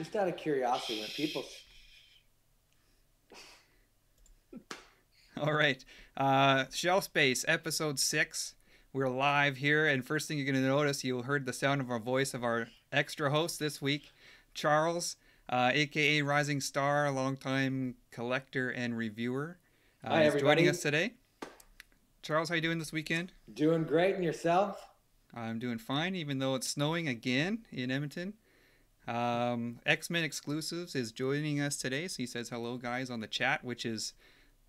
Just out of curiosity, when people All right. Shelf Space, episode 6. We're live here, and first thing you're going to notice, you heard the sound of our voice of our extra host this week, Charles, aka Rising Star, longtime collector and reviewer. Hi, Is joining us everybody. today. Charles, how you doing this weekend? Doing great, and yourself? I'm doing fine, even though it's snowing again in Edmonton. X-Men Exclusives is joining us today, so he says hello, guys, on the chat, which is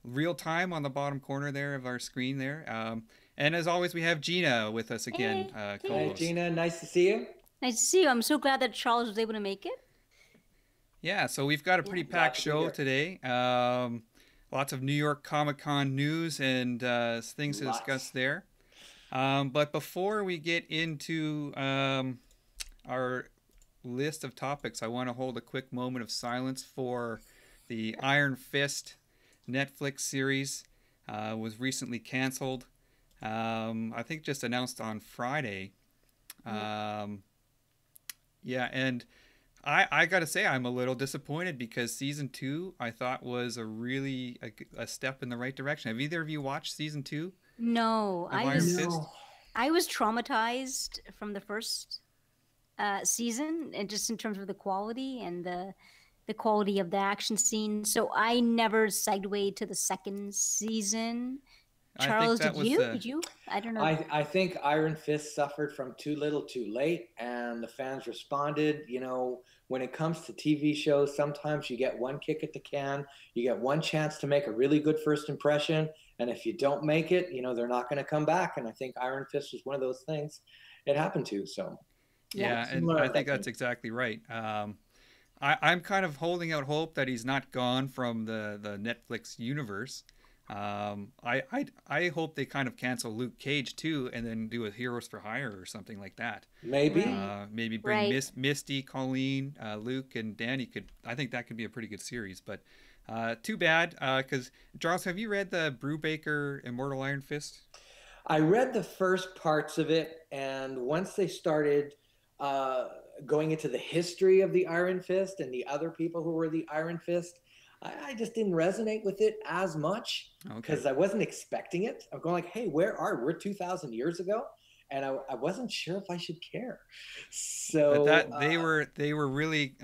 real time on the bottom corner there of our screen there. And as always, we have Gina with us again, Hey, Hi, hey. co-host. Gina. Nice to see you. Nice to see you. I'm so glad that Charles was able to make it. Yeah, so we've got a Yeah. pretty Glad packed to be show here. today. Lots of New York Comic Con news and things to discuss Lots. there. But before we get into our list of topics, I want to hold a quick moment of silence for the Iron Fist Netflix series. Was recently canceled. I think just announced on Friday. Yeah. Um, yeah, and I gotta say I'm a little disappointed because season 2 I thought was a really a step in the right direction. Have either of you watched season 2 No, of I Iron was Fist? No. I was traumatized from the first season, and just in terms of the quality and the quality of the action scene. So I never segued to the second season. I think Charles, that did was you? the Did you? I don't know. I think Iron Fist suffered from too little, too late, and the fans responded. When it comes to TV shows, sometimes you get one kick at the can, you get one chance to make a really good first impression, and if you don't make it, they're not going to come back. And I think Iron Fist was one of those things it happened to. So, Yeah. yeah, and similar I think opinion. that's exactly right. I'm kind of holding out hope that he's not gone from the Netflix universe. I hope they kind of cancel Luke Cage too, and then do a Heroes for Hire or something like that. Maybe. Right. Maybe bring Right. Misty, Colleen, Luke, and Danny. Could I think that could be a pretty good series, but too bad. Because Charles, have you read the Brubaker Immortal Iron Fist? I read the first parts of it, and once they started uh, going into the history of the Iron Fist and the other people who were the Iron Fist, I just didn't resonate with it as much because Okay. I wasn't expecting it. I'm going like, "Hey, we're 2,000 years ago?" And I wasn't sure if I should care. But So that they were really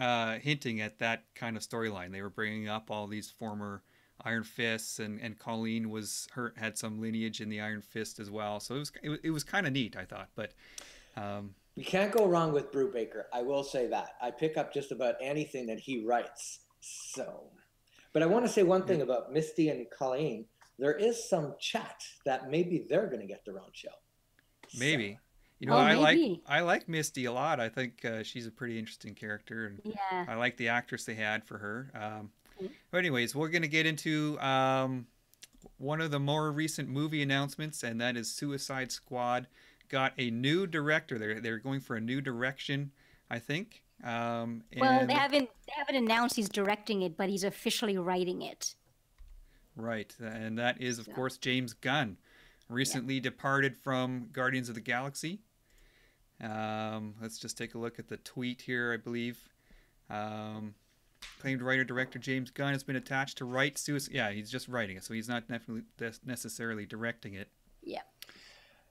hinting at that kind of storyline. They were bringing up all these former Iron Fists, and Colleen was her had some lineage in the Iron Fist as well. So it was kind of neat, I thought. But um, you can't go wrong with Brubaker. I will say that. I pick up just about anything that he writes. So, but I want to say one yeah, thing about Misty and Colleen. There is some chat that maybe they're going to get their own show. So, maybe. You know, Oh, maybe. I like Misty a lot. I think she's a pretty interesting character, and Yeah. I like the actress they had for her. But anyways, we're gonna get into one of the more recent movie announcements, and that is Suicide Squad got a new director. They're going for a new direction, I think. Well, And they haven't announced he's directing it, but he's officially writing it. right, and that is of So, course James Gunn, yeah. recently departed from Guardians of the Galaxy. Let's just take a look at the tweet here. I believe um, claimed writer director James Gunn has been attached to write Suicide. Yeah, he's just writing it, so he's not definitely necessarily directing it. Yeah.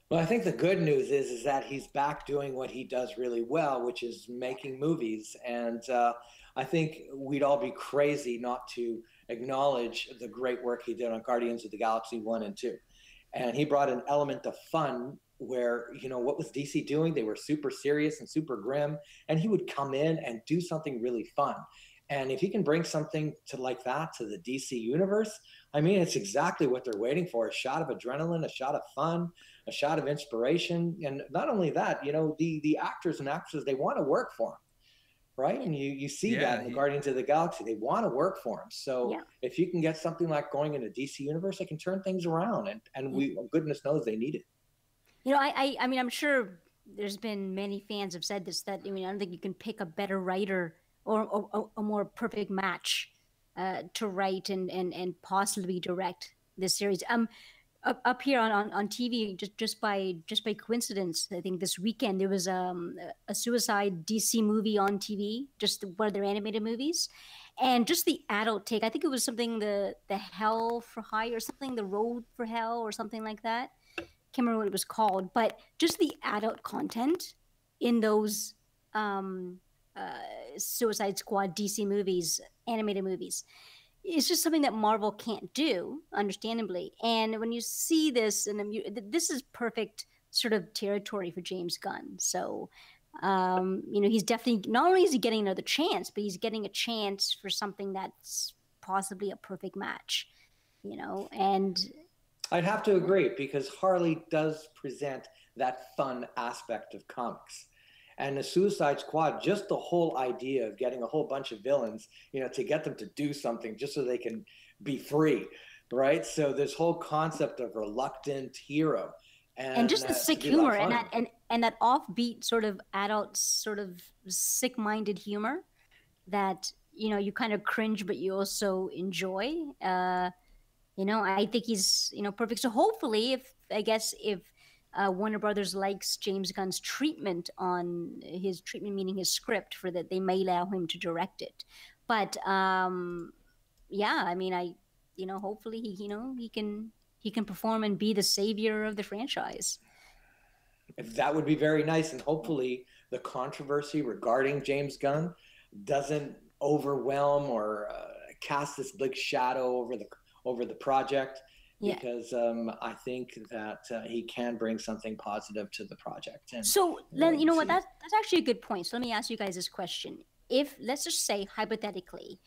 well, I think the good news is that he's back doing what he does really well, which is making movies. And I think we'd all be crazy not to acknowledge the great work he did on Guardians of the Galaxy 1 and 2. And he brought an element of fun where, what was DC doing? They were super serious and super grim. And he would come in and do something really fun. And if he can bring something to like that to the DC universe, I mean, it's exactly what they're waiting for: a shot of adrenaline, a shot of fun, a shot of inspiration. And not only that, the actors and actresses, they want to work for him, right? Yeah. And you see that Yeah, in the he Guardians of the Galaxy. They want to work for him. So Yeah. if you can get something like going in a DC universe, they can turn things around. And Yeah. we, goodness knows, they need it. I mean, I'm sure there's been many fans have said this, that, I mean, I don't think you can pick a better writer, or a more perfect match to write and possibly direct this series. up here on TV just by coincidence. I think this weekend there was a Suicide DC movie on TV, just one of their animated movies, and just the adult take. I think it was something the Hell for High or something, the Road for Hell or something like that. Can't remember what it was called, but just the adult content in those Suicide Squad DC movies, animated movies. It's just something that Marvel can't do, understandably. And when you see this, and this is perfect sort of territory for James Gunn. So, he's definitely, not only is he getting another chance, but he's getting a chance for something that's possibly a perfect match. And I'd have to agree, because Harley does present that fun aspect of comics. And the Suicide Squad, just the whole idea of getting a whole bunch of villains, to get them to do something just so they can be free, right? So this whole concept of reluctant hero, and just the sick humor and that offbeat sort of adult, sort of sick-minded humor that you kind of cringe, but you also enjoy. I think he's perfect. So hopefully, if Warner Brothers likes James Gunn's treatment on his treatment, meaning his script, for that they may allow him to direct it. But yeah, I mean, hopefully he can perform and be the savior of the franchise. That would be very nice, and hopefully the controversy regarding James Gunn doesn't overwhelm or cast this big shadow over the project. Yeah. Because I think that he can bring something positive to the project. And so then, you know what, that's actually a good point. So let me ask you guys this question. If, let's just say, hypothetically,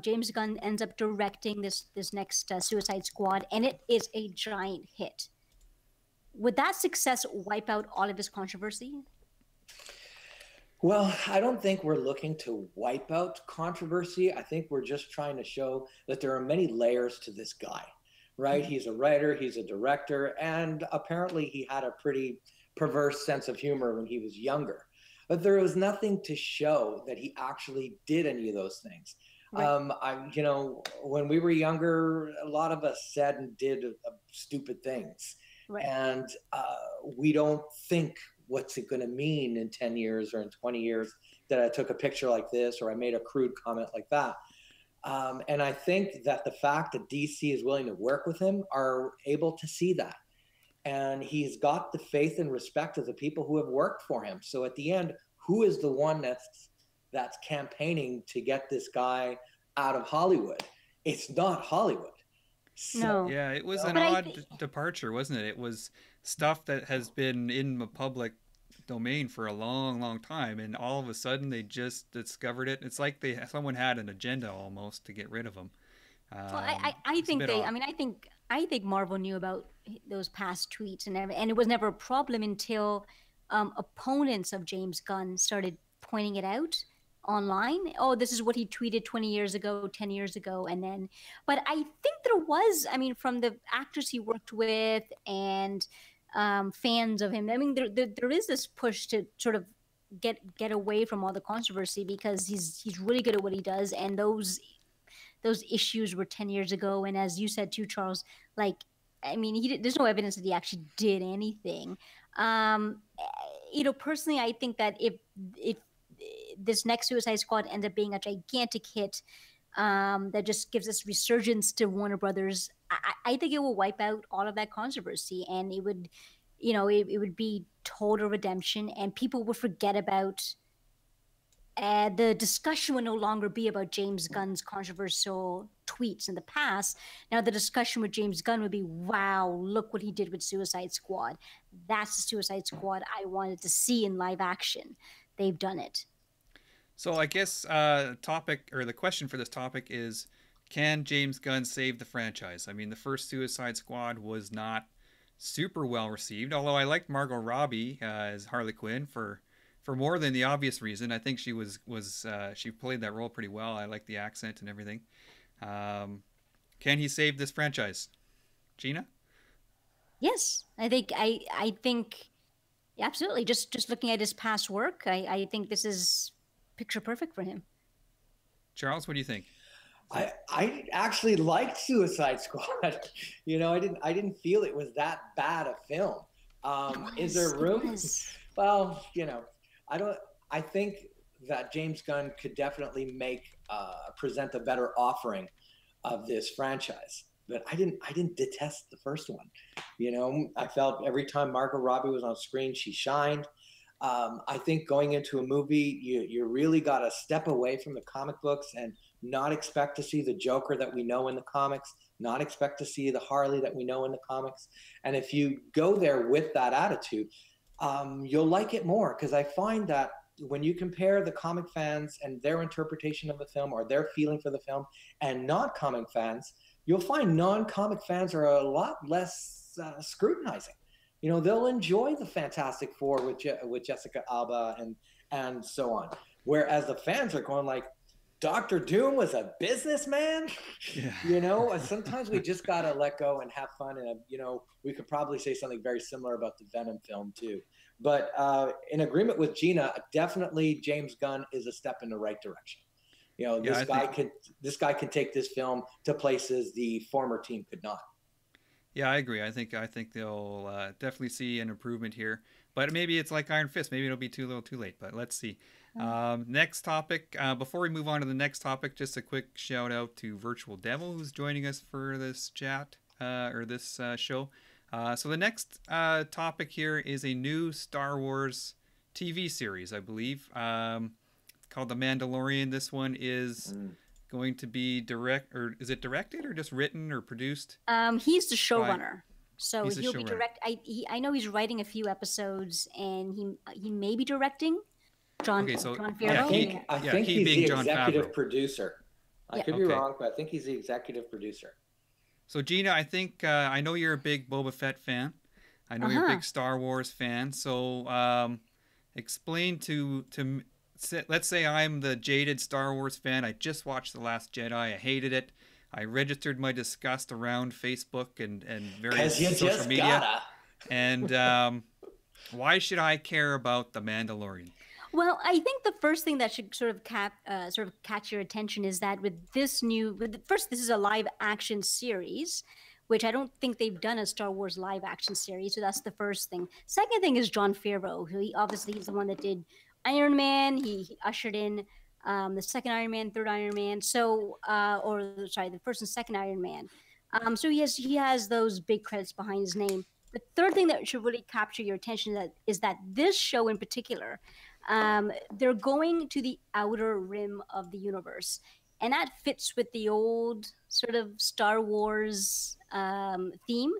James Gunn ends up directing this next Suicide Squad, and it is a giant hit, would that success wipe out all of his controversy? Well, I don't think we're looking to wipe out controversy. I think we're just trying to show that there are many layers to this guy. Right? He's a writer, he's a director, and apparently he had a pretty perverse sense of humor when he was younger. But there was nothing to show that he actually did any of those things. Right. When we were younger, a lot of us said and did stupid things. Right. And we don't think, what's it going to mean in 10 years or in 20 years that I took a picture like this or I made a crude comment like that. And I think that the fact that DC is willing to work with him are able to see that. And he's got the faith and respect of the people who have worked for him. So at the end, who is the one that's campaigning to get this guy out of Hollywood? It's not Hollywood. So, no. Yeah, it was an odd departure, wasn't it? It was stuff that has been in the public domain for a long time, and all of a sudden they just discovered it. It's like someone had an agenda almost to get rid of him. Well, I think they. Odd. I mean, I think Marvel knew about those past tweets and it was never a problem until opponents of James Gunn started pointing it out online. Oh, this is what he tweeted 20 years ago, 10 years ago, and then. But I think there was. I mean, from the actors he worked with and fans of him. I mean, there is this push to sort of get away from all the controversy because he's really good at what he does, and those issues were 10 years ago. And as you said too, Charles, like, I mean, there's no evidence that he actually did anything. Personally, I think that if this next Suicide Squad ends up being a gigantic hit, that just gives us resurgence to Warner Brothers, I think it will wipe out all of that controversy, and it would, it would be total redemption, and people would forget about the discussion would no longer be about James Gunn's controversial tweets in the past. Now the discussion with James Gunn would be, wow, look what he did with Suicide Squad. That's the Suicide Squad I wanted to see in live action. They've done it. So I guess the question for this topic is, can James Gunn save the franchise? I mean, the first Suicide Squad was not super well received, although I liked Margot Robbie as Harley Quinn for more than the obvious reason. I think she she played that role pretty well. I like the accent and everything. Can he save this franchise? Gina? Yes, I think absolutely. Just looking at his past work, I think this is picture perfect for him. Charles, what do you think? I actually liked Suicide Squad. I didn't feel it was that bad a film. Is there room? Well, I don't. I think that James Gunn could definitely present a better offering of this franchise. But I didn't detest the first one. I felt every time Margot Robbie was on screen, she shined. I think going into a movie, you really got to step away from the comic books and not expect to see the Joker that we know in the comics, not expect to see the Harley that we know in the comics. And if you go there with that attitude, you'll like it more, because I find that when you compare the comic fans and their interpretation of the film or their feeling for the film and non-comic fans, you'll find non-comic fans are a lot less scrutinizing. They'll enjoy the Fantastic Four with Jessica Alba and so on. Whereas the fans are going like, Dr. Doom was a businessman? Yeah. Sometimes we just got to let go and have fun. And, we could probably say something very similar about the Venom film too. But in agreement with Gina, definitely James Gunn is a step in the right direction. This guy can take this film to places the former team could not. Yeah, I agree. I think they'll definitely see an improvement here. But maybe it's like Iron Fist. Maybe it'll be too little too late. But let's see. Next topic. Before we move on to the next topic, just a quick shout out to Virtual Devil, who's joining us for this chat or this show. So the next topic here is a new Star Wars TV series, I believe, called The Mandalorian. This one is going to be is it directed or just written or produced? He's the showrunner. So he'll be I know he's writing a few episodes, and he may be directing. John Favreau. I think he's the executive producer. I could be wrong, but I think he's the executive producer. So Gina, I think I know you're a big Boba Fett fan. I know you're a big Star Wars fan. So explain to let's say I'm the jaded Star Wars fan. I just watched The Last Jedi. I hated it. I registered my disgust around Facebook and various social media. And why should I care about The Mandalorian? Well, I think the first thing that should sort of catch your attention is that this is a live action series, which I don't think they've done a Star Wars live action series. So that's the first thing. Second thing is Jon Favreau, who he's the one that did Iron Man. He ushered in the second Iron Man, third Iron Man. So, the first and second Iron Man. So he has those big credits behind his name. The third thing that should really capture your attention is that this show in particular, they're going to the outer rim of the universe, and that fits with the old sort of Star Wars theme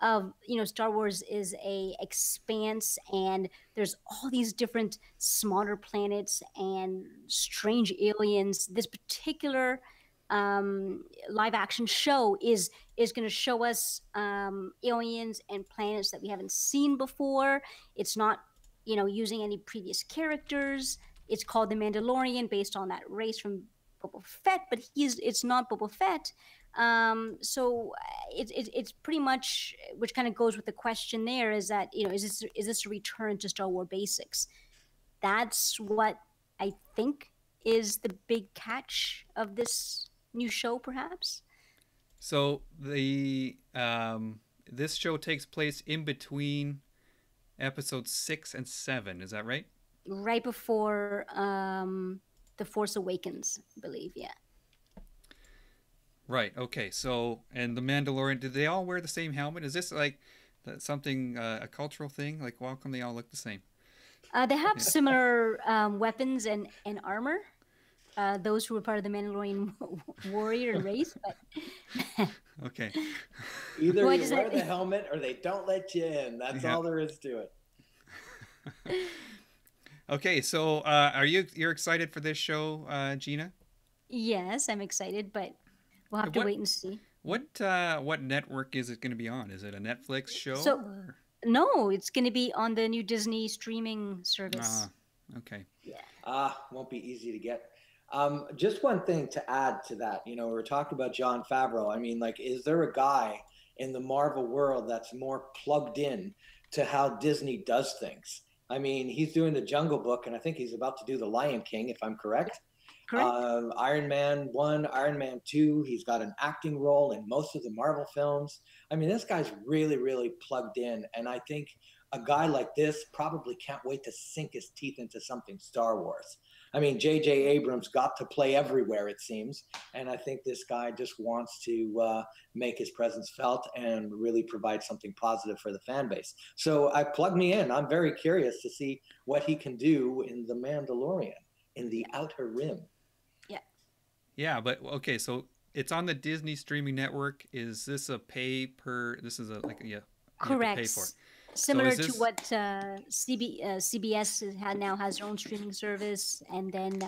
of, Star Wars is a expanse, and there's all these different smaller planets and strange aliens. This particular live action show is going to show us aliens and planets that we haven't seen before. It's not using any previous characters. It's called The Mandalorian, based on that race from Boba Fett, but it's not Boba Fett. So it's pretty much, which kind of goes with the question there, is that, is this a return to Star Wars basics? That's what I think is the big catch of this new show, perhaps. So the this show takes place in between episodes 6 and 7, is that right? Right before The Force Awakens, I believe, yeah. Right, okay. So, and The Mandalorian, did they all wear the same helmet? Is this like something, a cultural thing? Like, why come they all look the same? They have similar weapons and armor. Those who were part of the Mandalorian warrior race, but okay. Either you wear the helmet or they don't let you in. That's all there is to it. Okay, so you're excited for this show, Gina? Yes, I'm excited, but we'll have to wait and see. What network is it going to be on? Is it a Netflix show? No, it's going to be on the new Disney streaming service. Okay. Yeah. Won't be easy to get. Just one thing to add to that, we're talking about Jon Favreau. I mean, like, is there a guy in the Marvel world that's more plugged in to how Disney does things? I mean, he's doing the Jungle Book, and I think he's about to do the Lion King, if I'm correct. Correct. Iron Man 1, Iron Man 2. He's got an acting role in most of the Marvel films. I mean, this guy's really, really plugged in. And I think a guy like this probably can't wait to sink his teeth into something Star Wars. I mean, J.J. Abrams got to play everywhere, it seems. And I think this guy just wants to make his presence felt and really provide something positive for the fan base. So I plug me in. I'm very curious to see what he can do in The Mandalorian, in the Outer Rim. Yeah, but okay, so it's on the Disney streaming network. Is this a pay per? This is a like yeah. Correct. Pay for it. Similar to what CBS now has their own streaming service, and then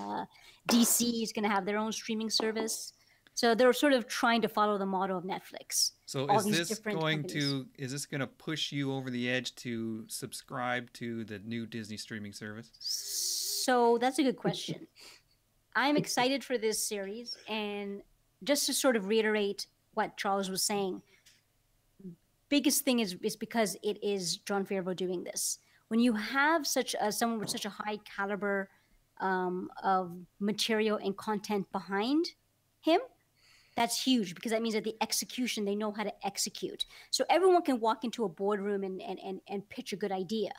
DC is going to have their own streaming service. So they're sort of trying to follow the model of Netflix. So is this going to push you over the edge to subscribe to the new Disney streaming service? So that's a good question. I'm excited for this series, and just to sort of reiterate what Charles was saying, biggest thing is because it is Jon Favreau doing this. When you have someone with such a high caliber of material and content behind him, that's huge, because that means that the execution, they know how to execute. So everyone can walk into a boardroom and pitch a good idea.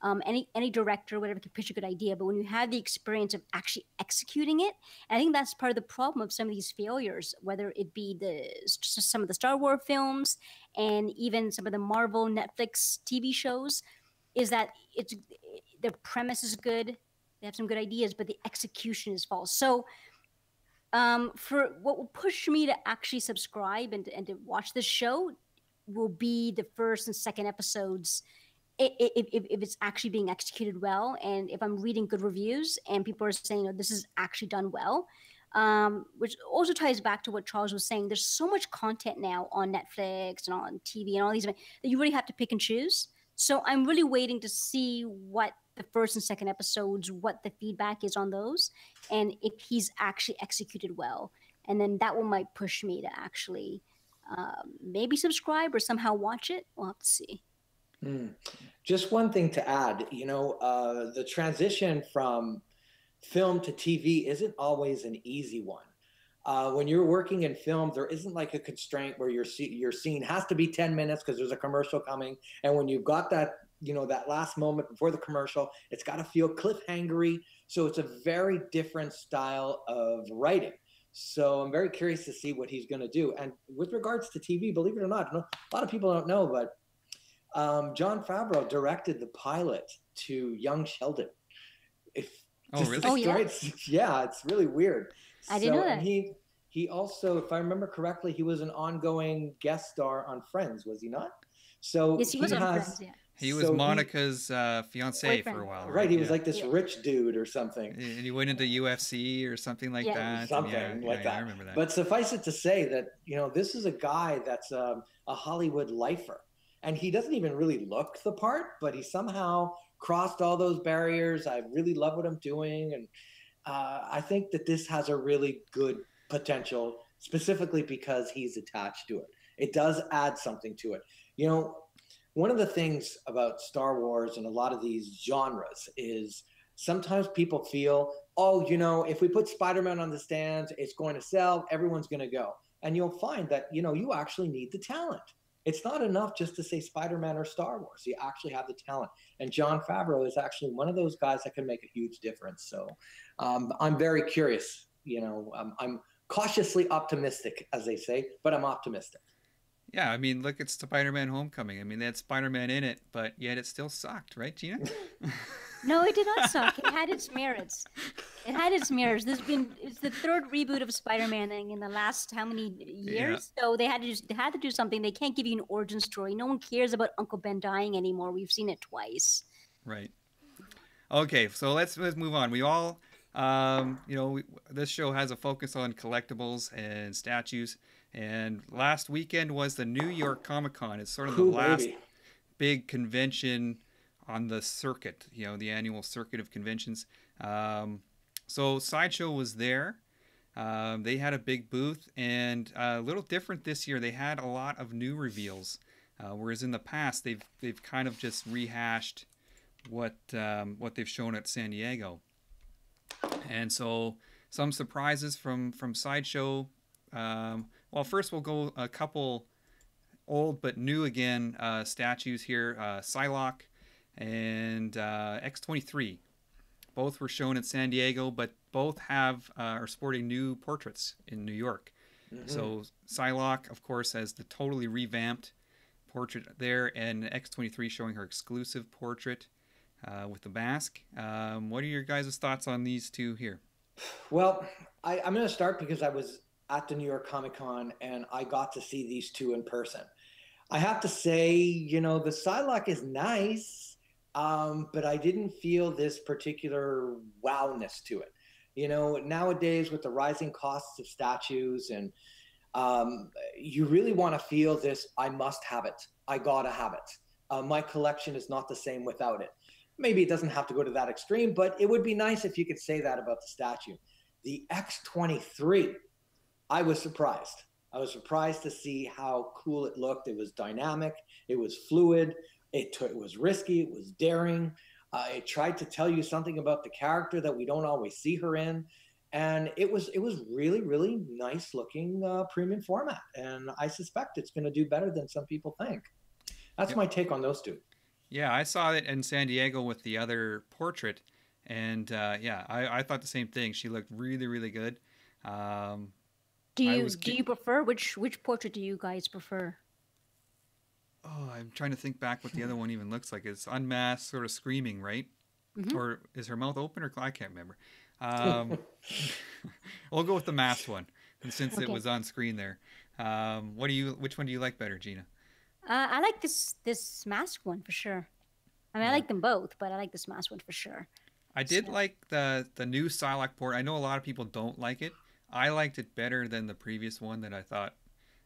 Any director, whatever, can pitch a good idea, but when you have the experience of actually executing it, and I think that's part of the problem of some of these failures, whether it be some of the Star Wars films and even some of the Marvel Netflix TV shows, is that the premise is good, they have some good ideas, but the execution is false. So for what will push me to actually subscribe and to watch this show will be the first and second episodes, if it's actually being executed well, and if I'm reading good reviews and people are saying, this is actually done well, which also ties back to what Charles was saying. There's so much content now on Netflix and on TV and all these that you really have to pick and choose. So I'm really waiting to see what the first and second episodes, what the feedback is on those, and if he's actually executed well. And then that one might push me to actually maybe subscribe or somehow watch it. We'll have to see. Just one thing to add, the transition from film to TV isn't always an easy one. When you're working in film, there isn't like a constraint where your scene has to be 10 minutes because there's a commercial coming. And when you've got that, that last moment before the commercial, it's got to feel cliffhangery. So it's a very different style of writing. So I'm very curious to see what he's going to do. And with regards to TV, believe it or not, a lot of people don't know, but Jon Favreau directed the pilot to Young Sheldon. Really? Oh, yeah? Yeah, it's really weird. I didn't know that. And he also, if I remember correctly, he was an ongoing guest star on Friends, was he not? So yes, he was on Friends, yeah. He was Monica's fiance for a while. Right, he was like this rich dude or something. And he went into UFC or something like that. Something like that. I remember that. But suffice it to say that, this is a guy that's a Hollywood lifer. And he doesn't even really look the part, but he somehow crossed all those barriers. I really love what I'm doing. And I think that this has a really good potential, specifically because he's attached to it. It does add something to it. One of the things about Star Wars and a lot of these genres is sometimes people feel, if we put Spider-Man on the stands, it's going to sell, everyone's going to go. And you'll find that, you actually need the talent. It's not enough just to say Spider-Man or Star Wars. You actually have the talent. And Jon Favreau is actually one of those guys that can make a huge difference. So I'm very curious. I'm cautiously optimistic, as they say, but I'm optimistic. Yeah, I mean, look at Spider-Man Homecoming. I mean, they had Spider-Man in it, but yet it still sucked, right, Gina? No, it did not suck. It had its merits. It's the third reboot of Spider-Man in the last how many years? Yeah. So they had to do something. They can't give you an origin story. No one cares about Uncle Ben dying anymore. We've seen it twice. Right. Okay, so let's move on. We all, this show has a focus on collectibles and statues. And last weekend was the New York Comic Con. It's sort of the last big convention on the circuit, the annual circuit of conventions. So Sideshow was there. They had a big booth, and a little different this year. They had a lot of new reveals, whereas in the past they've kind of just rehashed what they've shown at San Diego. And so some surprises from Sideshow. Well, first we'll go a couple old but new again statues here. Psylocke and X-23. Both were shown in San Diego, but both are sporting new portraits in New York. Mm-hmm. So Psylocke, of course, has the totally revamped portrait there, and X-23 showing her exclusive portrait with the mask. What are your guys' thoughts on these two here? Well, I'm going to start because I was at the New York Comic Con and I got to see these two in person. I have to say, you know, the Psylocke is nice, but I didn't feel this particular wowness to it. You know, nowadays with the rising costs of statues and you really want to feel this, I must have it. I gotta have it. My collection is not the same without it. Maybe it doesn't have to go to that extreme, but it would be nice if you could say that about the statue. The X-23, I was surprised. I was surprised to see how cool it looked. It was dynamic. It was fluid. It was risky. It was daring. It tried to tell you something about the character that we don't always see her in. And it was really, really nice looking premium format. And I suspect it's going to do better than some people think. That's my take on those two. Yeah, I saw it in San Diego with the other portrait. And yeah, I thought the same thing. She looked really, really good. Do you prefer, which portrait do you guys prefer? Oh, I'm trying to think back what the other one even looks like. It's unmasked, sort of screaming, right? Mm-hmm. Or is her mouth open, or I can't remember. We'll go with the masked one, and since it was on screen there. Which one do you like better, Gina? I like this masked one for sure. I mean, I like them both, but I like this masked one for sure. I did like the new Psylocke port. I know a lot of people don't like it. I liked it better than the previous one that I thought.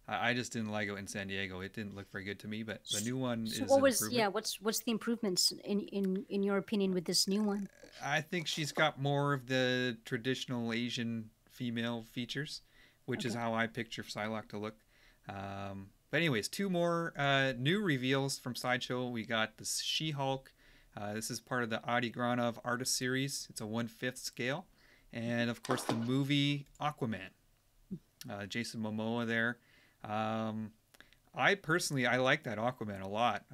I just didn't like it in San Diego. It didn't look very good to me, but the new one is what was what's the improvements in your opinion with this new one? I think she's got more of the traditional Asian female features, which is how I picture Psylocke to look. But anyways, two more new reveals from Sideshow. We got the She Hulk. This is part of the Adi Granov artist series. It's a 1/5 scale. And of course the movie Aquaman. Jason Momoa there. I personally like that Aquaman a lot.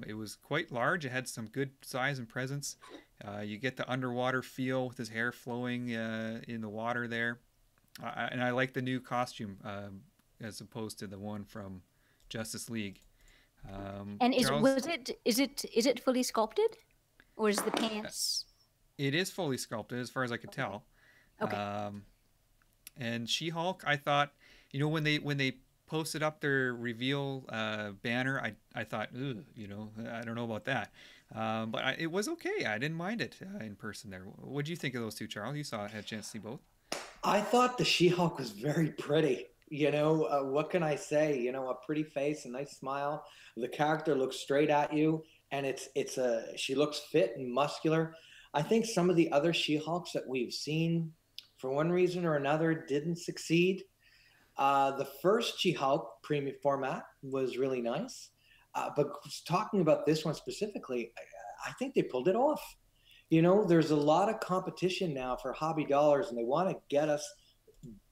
It was quite large. It had some good size and presence. You get the underwater feel with his hair flowing in the water there. And I like the new costume as opposed to the one from Justice League. And is it fully sculpted, or is the pants? It is fully sculpted as far as I could tell. Okay. And She Hulk, I thought, you know, when they posted up their reveal banner, I thought, you know, I don't know about that. But it was okay. I didn't mind it in person there. What do you think of those two, Charles? You had a chance to see both. I thought the She Hulk was very pretty. You know, what can I say? You know, a pretty face, a nice smile. The character looks straight at you, and she looks fit and muscular. I think some of the other She Hulks that we've seen, for one reason or another, didn't succeed. The first She Hulk premium format was really nice. But talking about this one specifically, I think they pulled it off. You know, there's a lot of competition now for hobby dollars, and they want to get us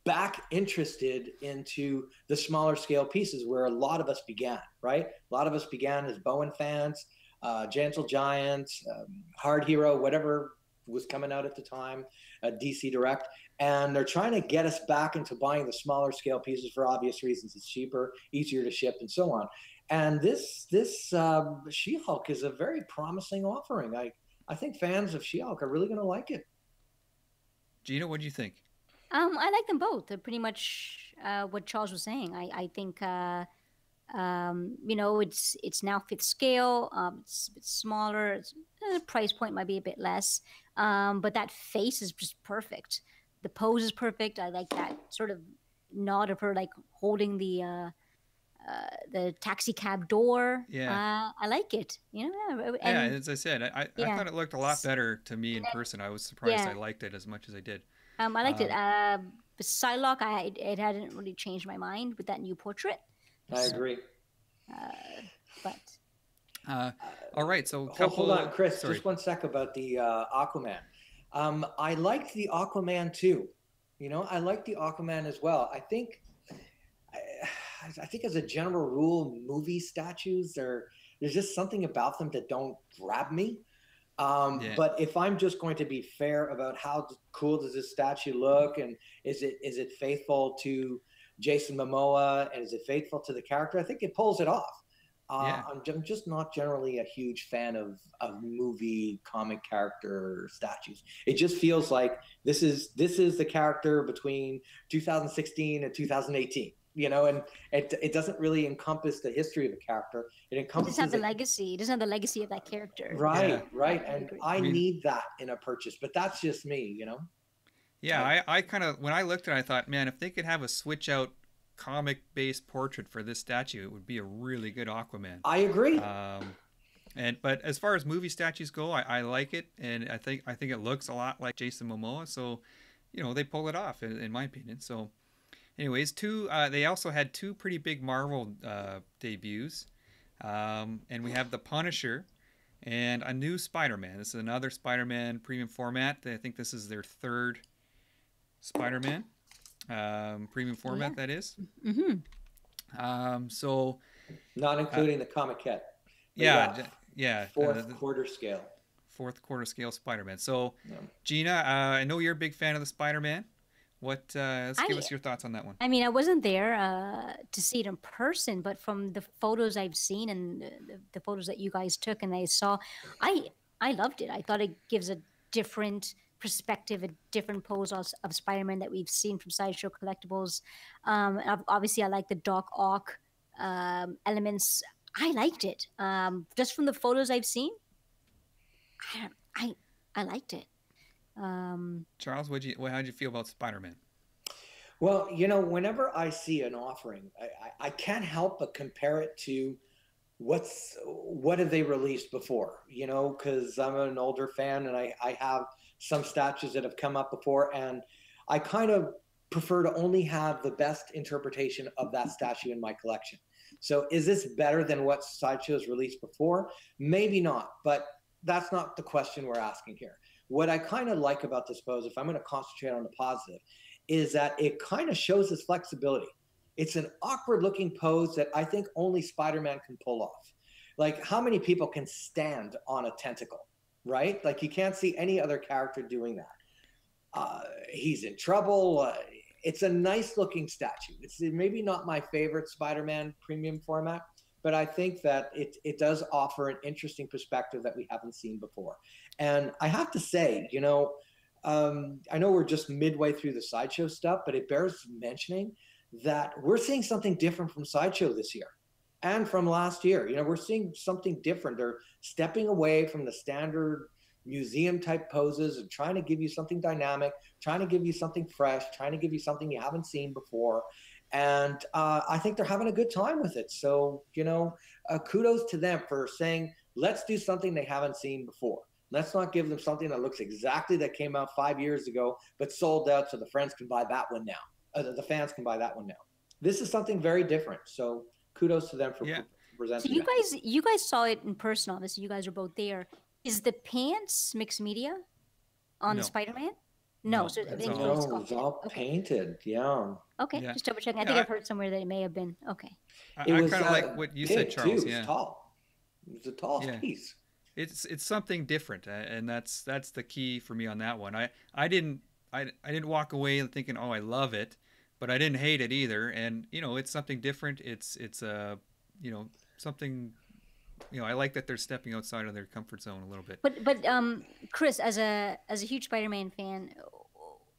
back interested into the smaller scale pieces where a lot of us began, right? A lot of us began as Bowen fans, Gentle Giant, Hard Hero, whatever was coming out at the time, DC Direct. And they're trying to get us back into buying the smaller scale pieces for obvious reasons. It's cheaper, easier to ship, and so on. And this She-Hulk is a very promising offering. I think fans of She-Hulk are really going to like it. Gina, what do you think? I like them both. They're pretty much what Charles was saying. I think you know, it's now 5th scale. It's a bit smaller. The price point might be a bit less, but that face is just perfect. The pose is perfect. I like that sort of nod of her like holding the taxi cab door. Yeah, I like it. You know, and, as I said, I thought it looked a lot better to me in person. I was surprised I liked it as much as I did. I liked it. Psylocke, it hadn't really changed my mind with that new portrait. I agree. All right, so hold on, Chris. Just one sec about the Aquaman. I liked the Aquaman too, You know, I like the Aquaman as well. I, I think as a general rule, movie statues are there's just something about them that don't grab me. Yeah. But if I'm just going to be fair about how cool does this statue look, and is it faithful to Jason Momoa, and is it faithful to the character, I think it pulls it off. Yeah. I'm just not generally a huge fan of movie comic character statues. It just feels like this is the character between 2016 and 2018, you know, and it doesn't really encompass the history of the character. It It doesn't have encompasses the legacy. It doesn't have the legacy of that character. right, Yeah. right, I and agree. I mean, need that in a purchase, but that's just me, you know. yeah, I kind of, when I looked at it, I thought, man, if they could have a switch out comic based portrait for this statue, it would be a really good Aquaman. I agree. But as far as movie statues go, I like it, and I think it looks a lot like Jason Momoa. So, they pull it off in my opinion. So, anyways, they also had two pretty big Marvel debuts, and we have the Punisher and a new Spider-Man. This is another Spider-Man premium format. I think this is their third Spider-Man premium format. Yeah. That is. So Not including the comic kit. But yeah, fourth quarter scale. fourth quarter scale Spider-Man. So, Yeah. Gina, I know you're a big fan of the Spider-Man. Let's give us your thoughts on that one. I mean, I wasn't there to see it in person, but from the photos I've seen and the photos that you guys took and I saw, I loved it. I thought it gives a different perspective, a different pose of Spider-Man that we've seen from Sideshow Collectibles. Obviously, I like the Doc Ock elements. I liked it. Just from the photos I've seen, I liked it. Charles, how'd you feel about Spider-Man? Well, you know, whenever I see an offering, I can't help but compare it to what have they released before, you know, because I'm an older fan and I have some statues that have come up before, and I kind of prefer to only have the best interpretation of that statue in my collection. So is this better than what Sideshow's released before? Maybe not, but that's not the question we're asking here. What I kind of like about this pose, if I'm going to concentrate on the positive, is that it kind of shows this flexibility. It's an awkward looking pose that I think only Spider-Man can pull off. Like, how many people can stand on a tentacle, right? Like, you can't see any other character doing that. He's in trouble. It's a nice looking statue. It's maybe not my favorite Spider-Man premium format, but I think that it does offer an interesting perspective that we haven't seen before. And I have to say, you know, I know we're just midway through the Sideshow stuff, but it bears mentioning that we're seeing something different from Sideshow this year and from last year. You know, we're seeing something different. They're stepping away from the standard museum type poses and trying to give you something dynamic, trying to give you something fresh, trying to give you something you haven't seen before. And I think they're having a good time with it. So, you know, kudos to them for saying, let's do something they haven't seen before. Let's not give them something that looks exactly that came out 5 years ago, but sold out so the friends can buy that one now. The fans can buy that one now. This is something very different. So kudos to them for presenting. So you guys saw it in person, obviously. You guys are both there. Is the pants mixed media on the Spider-Man? No, so everything's it's all painted. Yeah. Okay, just double checking. I think I've heard somewhere that it may have been. Okay. I kind of like what you said, Charles. Too. It's tall. It's a tall piece. It's something different, and that's the key for me on that one. I didn't walk away thinking, oh, I love it, but I didn't hate it either. And you know, it's something different. It's you know, something. You know, I like that they're stepping outside of their comfort zone a little bit. But Chris, as a huge Spider-Man fan,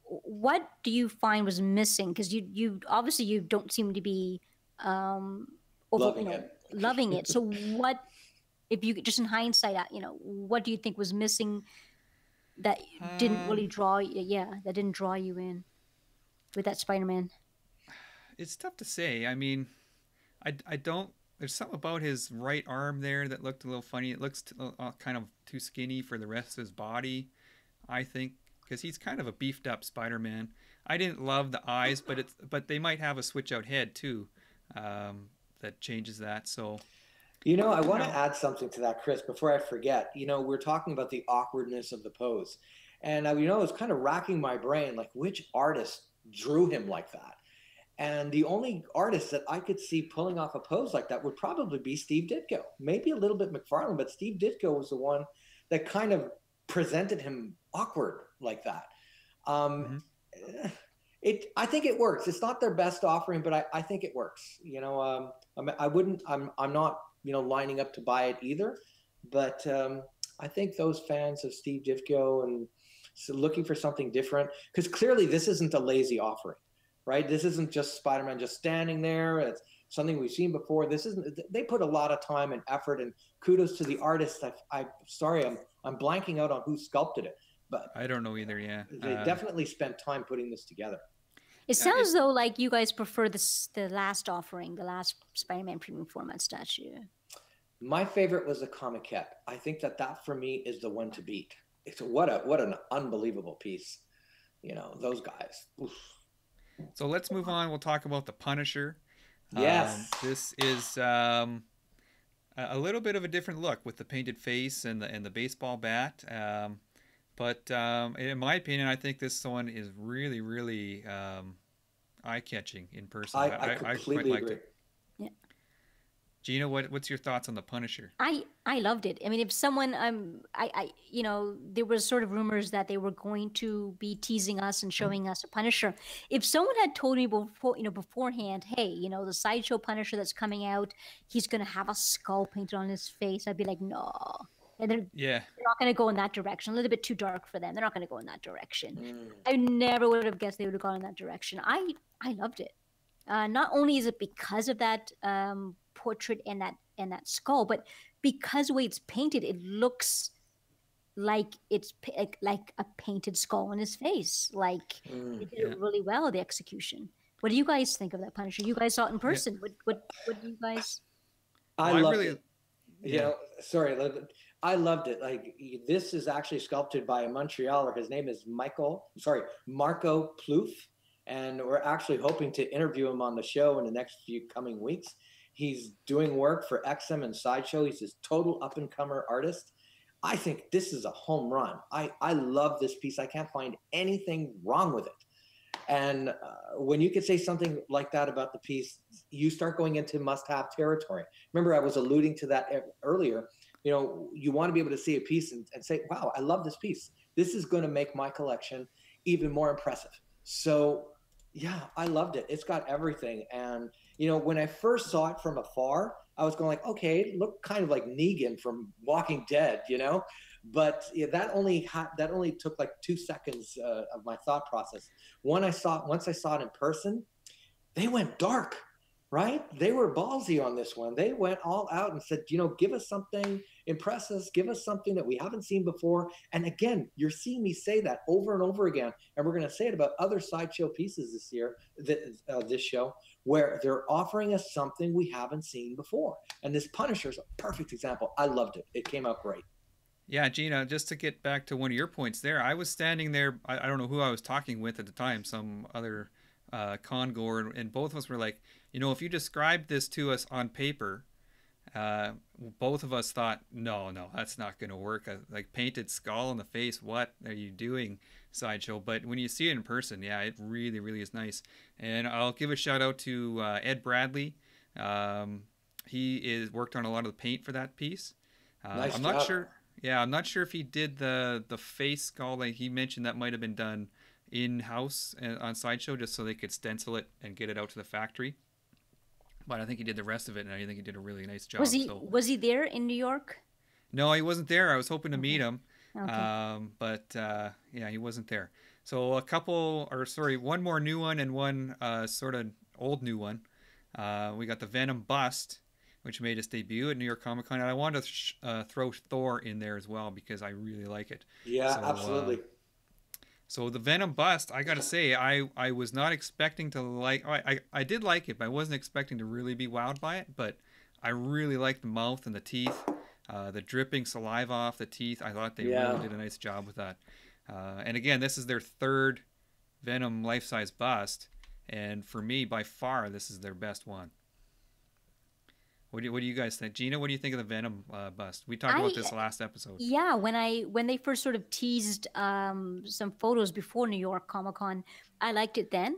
what do you find was missing? Because you obviously you don't seem to be loving it. So what, if you just in hindsight, you know, what do you think was missing that didn't really draw you? Yeah, that didn't draw you in with that Spider-Man. It's tough to say. I mean, I don't. There's something about his right arm there that looked a little funny. It looks kind of too skinny for the rest of his body, I think, because he's kind of a beefed up Spider-Man. I didn't love the eyes, but they might have a switch out head too, that changes that. So, you know, I want to add something to that, Chris, before I forget. You know, we're talking about the awkwardness of the pose, And I was kind of racking my brain, like which artist drew him like that. And the only artist that I could see pulling off a pose like that would probably be Steve Ditko. Maybe a little bit McFarlane, but Steve Ditko was the one that kind of presented him awkward like that. I think it works. It's not their best offering, but I think it works. I'm not, lining up to buy it either, but I think those fans of Steve Ditko and looking for something different, because clearly this isn't a lazy offering, right? This isn't just Spider-Man just standing there. It's something we've seen before. They put a lot of time and effort, and kudos to the artist. I'm sorry, I'm blanking out on who sculpted it, but I don't know either. Yeah, they definitely spent time putting this together. It sounds though like you guys prefer the last offering, the last Spider-Man premium format statue. My favorite was the Comiquette. I think that for me is the one to beat. It's what an unbelievable piece. Those guys. Oof. So let's move on. We'll talk about the Punisher. Yes. This is a little bit of a different look with the painted face and the baseball bat. But in my opinion, I think this one is really, really eye-catching in person. I completely agree. It. Yeah. Gina, what's your thoughts on the Punisher? I loved it. I mean, if someone there was sort of rumors that they were going to be teasing us and showing us a Punisher. If someone had told me beforehand, hey, the Sideshow Punisher that's coming out, he's going to have a skull painted on his face, I'd be like, no. And they're not going to go in that direction. A little bit too dark for them. They're not going to go in that direction. I never would have guessed they would have gone in that direction. I loved it. Not only is it because of that portrait and that skull, but because the way it's painted, it looks like it's like a painted skull on his face. Like they did it really well, the execution. What do you guys think of that Punisher? You guys saw it in person. Yeah. What do you guys? I loved it. Sorry, I loved it. Like, this is actually sculpted by a Montrealer. His name is Marco Plouffe, and we're actually hoping to interview him on the show in the next few coming weeks. He's doing work for XM and Sideshow. He's this total up-and-comer artist. I think this is a home run. I love this piece. I can't find anything wrong with it. And when you could say something like that about the piece, you start going into must-have territory. Remember, I was alluding to that earlier. You want to be able to see a piece and say, wow, I love this piece. This is going to make my collection even more impressive. So, yeah, I loved it. It's got everything. And, when I first saw it from afar, I was going like, okay, it looked kind of like Negan from Walking Dead, But that only took like 2 seconds of my thought process. Once I saw it in person, they went dark, right? They were ballsy on this one. They went all out and said, give us something, impress us, give us something that we haven't seen before. And again, you're seeing me say that over and over again. And we're going to say it about other Sideshow pieces this year, this show, where they're offering us something we haven't seen before. And this Punisher is a perfect example. I loved it. It came out great. Yeah, Gina, just to get back to one of your points there, I was standing there, I don't know who I was talking with at the time, some other con goer, and both of us were like, if you described this to us on paper, both of us thought, no, that's not going to work. Like painted skull on the face, what are you doing, Sideshow? But when you see it in person, yeah, it really, really is nice. And I'll give a shout out to Ed Bradley. He is worked on a lot of the paint for that piece. Nice I'm job. not sure. Yeah, I'm not sure if he did the face skull. Like he mentioned that might have been done in-house on Sideshow just so they could stencil it and get it out to the factory. But I think he did the rest of it, and I think he did a really nice job. Was he there in New York? No, he wasn't there. I was hoping to meet him. Okay. But yeah, he wasn't there. So one more new one and one sort of old new one. We got the Venom bust, which made its debut at New York Comic Con. And I wanted to throw Thor in there as well because I really like it. Yeah, absolutely. So the Venom bust, I gotta say, I was not expecting to like. I did like it, but I wasn't expecting to really be wowed by it. But I really liked the mouth and the teeth, the dripping saliva off the teeth. I thought they really did a nice job with that. And again, this is their third Venom life-size bust, and for me, by far, this is their best one. What do you guys think, Gina? What do you think of the Venom bust? We talked about this last episode. Yeah, when they first sort of teased some photos before New York Comic Con, I liked it then.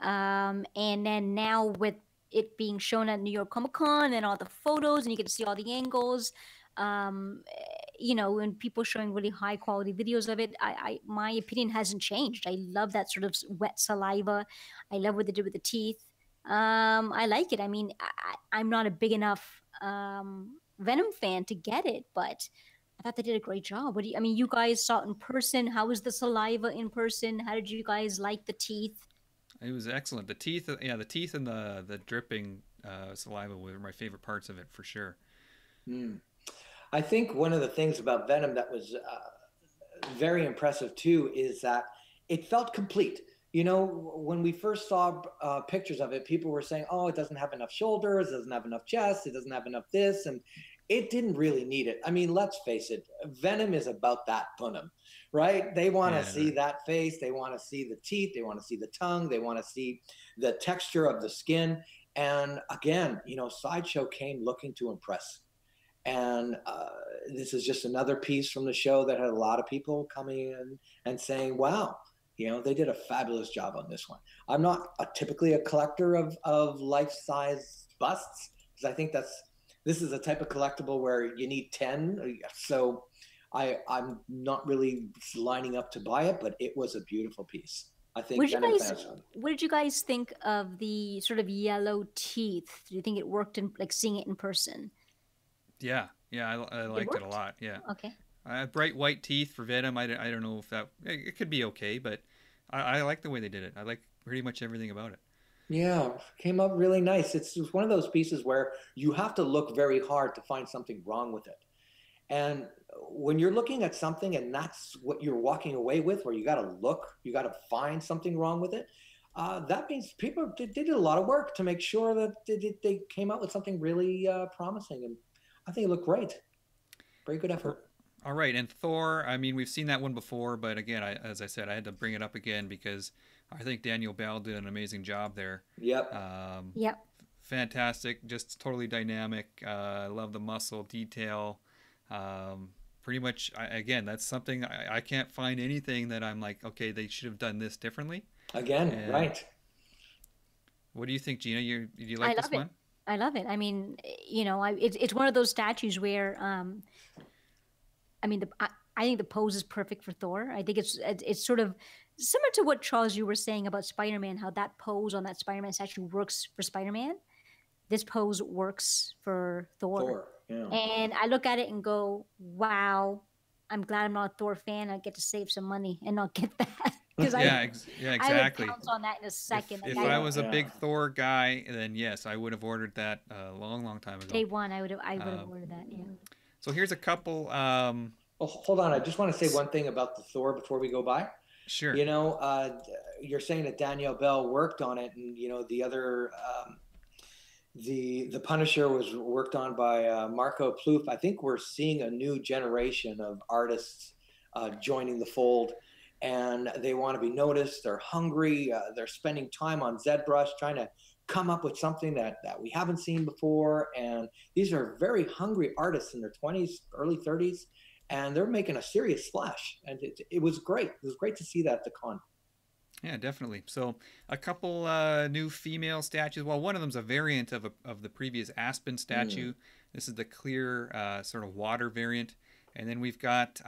And then now with it being shown at New York Comic Con and all the photos, and you get to see all the angles, and people showing really high quality videos of it, my opinion hasn't changed. I love that sort of wet saliva. I love what they did with the teeth. I like it. I mean, I'm not a big enough Venom fan to get it, but I thought they did a great job. I mean, you guys saw it in person. How was the saliva in person? How did you guys like the teeth? It was excellent. The teeth, yeah, the teeth and the dripping saliva were my favorite parts of it for sure. I think one of the things about Venom that was very impressive too is that it felt complete. You know, when we first saw pictures of it, people were saying, "Oh, it doesn't have enough shoulders, it doesn't have enough chest, it doesn't have enough this," and it didn't really need it. I mean, let's face it, Venom is about that Venom, right? They want to see that face, they want to see the teeth, they want to see the tongue, they want to see the texture of the skin. And again, you know, Sideshow came looking to impress. And this is just another piece from the show that had a lot of people coming in and saying, wow, you know, they did a fabulous job on this one. I'm not typically a collector of life-size busts, because I think this is a type of collectible where you need 10. So I'm not really lining up to buy it, but it was a beautiful piece. I think. What did you guys think of the sort of yellow teeth? Do you think it worked in like seeing it in person? Yeah, I liked it a lot. Yeah. Okay. Bright white teeth for Venom. I don't know if it could be okay, but I like the way they did it. I like pretty much everything about it. Yeah, came up really nice. It's one of those pieces where you have to look very hard to find something wrong with it. And when you're looking at something and that's what you're walking away with, where you got to look, you got to find something wrong with it, that means people did a lot of work to make sure that they came out with something really promising. And I think it looked great. Very good effort. All right, and Thor, I mean, we've seen that one before, but again, as I said, I had to bring it up again because I think Daniel Bell did an amazing job there. Yep. Yep. Fantastic, just totally dynamic. I love the muscle detail. Pretty much, again, that's something I can't find anything that I'm like, okay, they should have done this differently. Again, right. What do you think, Gina? Do you like this one? I love it. I mean, you know, it's one of those statues where, I mean, I think the pose is perfect for Thor. I think it's sort of similar to what Charles you were saying about Spider-Man, how that pose on that Spider-Man statue works for Spider-Man. This pose works for Thor. Yeah. And I look at it and go, wow, I'm glad I'm not a Thor fan. I get to save some money and not get that. Yeah, exactly. I would pounce on that in a second. If I was a big Thor guy, then yes, I would have ordered that a long time ago. Day one, I would have ordered that. Yeah. So here's a couple. Well, hold on. I just want to say one thing about the Thor before we go by. Sure. You know, you're saying that Danielle Bell worked on it, and you know the other, the Punisher was worked on by Marco Plouffe. I think we're seeing a new generation of artists joining the fold. And they want to be noticed. They're hungry. They're spending time on ZBrush trying to come up with something that we haven't seen before. And these are very hungry artists in their 20s, early 30s, and they're making a serious splash. And it was great. It was great to see that at the con. Yeah, definitely. So a couple new female statues. Well, one of them's a variant of the previous Aspen statue. This is the clear sort of water variant. And then we've got...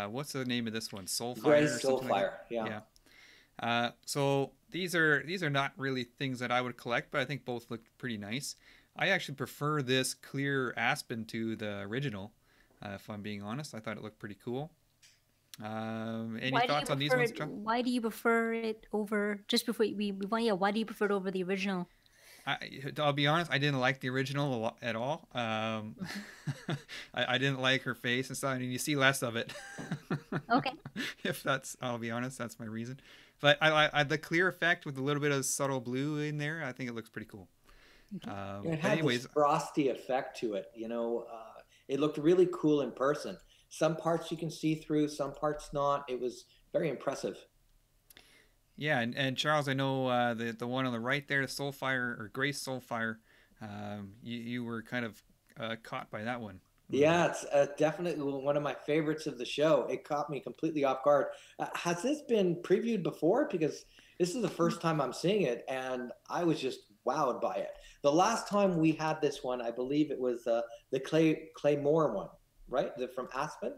what's the name of this one? Soulfire. Gray Soulfire. Like yeah. So these are not really things that I would collect, but I think both look pretty nice. I actually prefer this clear Aspen to the original. If I'm being honest, I thought it looked pretty cool. Any thoughts on these ones, John? Why do you prefer it over? Just before we move on, yeah. Why do you prefer it over the original? I'll be honest, I didn't like the original at all. I didn't like her face and stuff, and you see less of it. Okay. I'll be honest, that's my reason. But I the clear effect with a little bit of subtle blue in there, I think it looks pretty cool. It had this frosty effect to it. You know, it looked really cool in person. Some parts you can see through, some parts not. It was very impressive. Yeah, and Charles, I know the one on the right there, the Soulfire or Gray Soulfire, You were kind of caught by that one. Yeah, it's definitely one of my favorites of the show. It caught me completely off guard. Has this been previewed before? Because this is the first time I'm seeing it, and I was just wowed by it. The last time we had this one, I believe it was the Claymore one, right? From Aspen,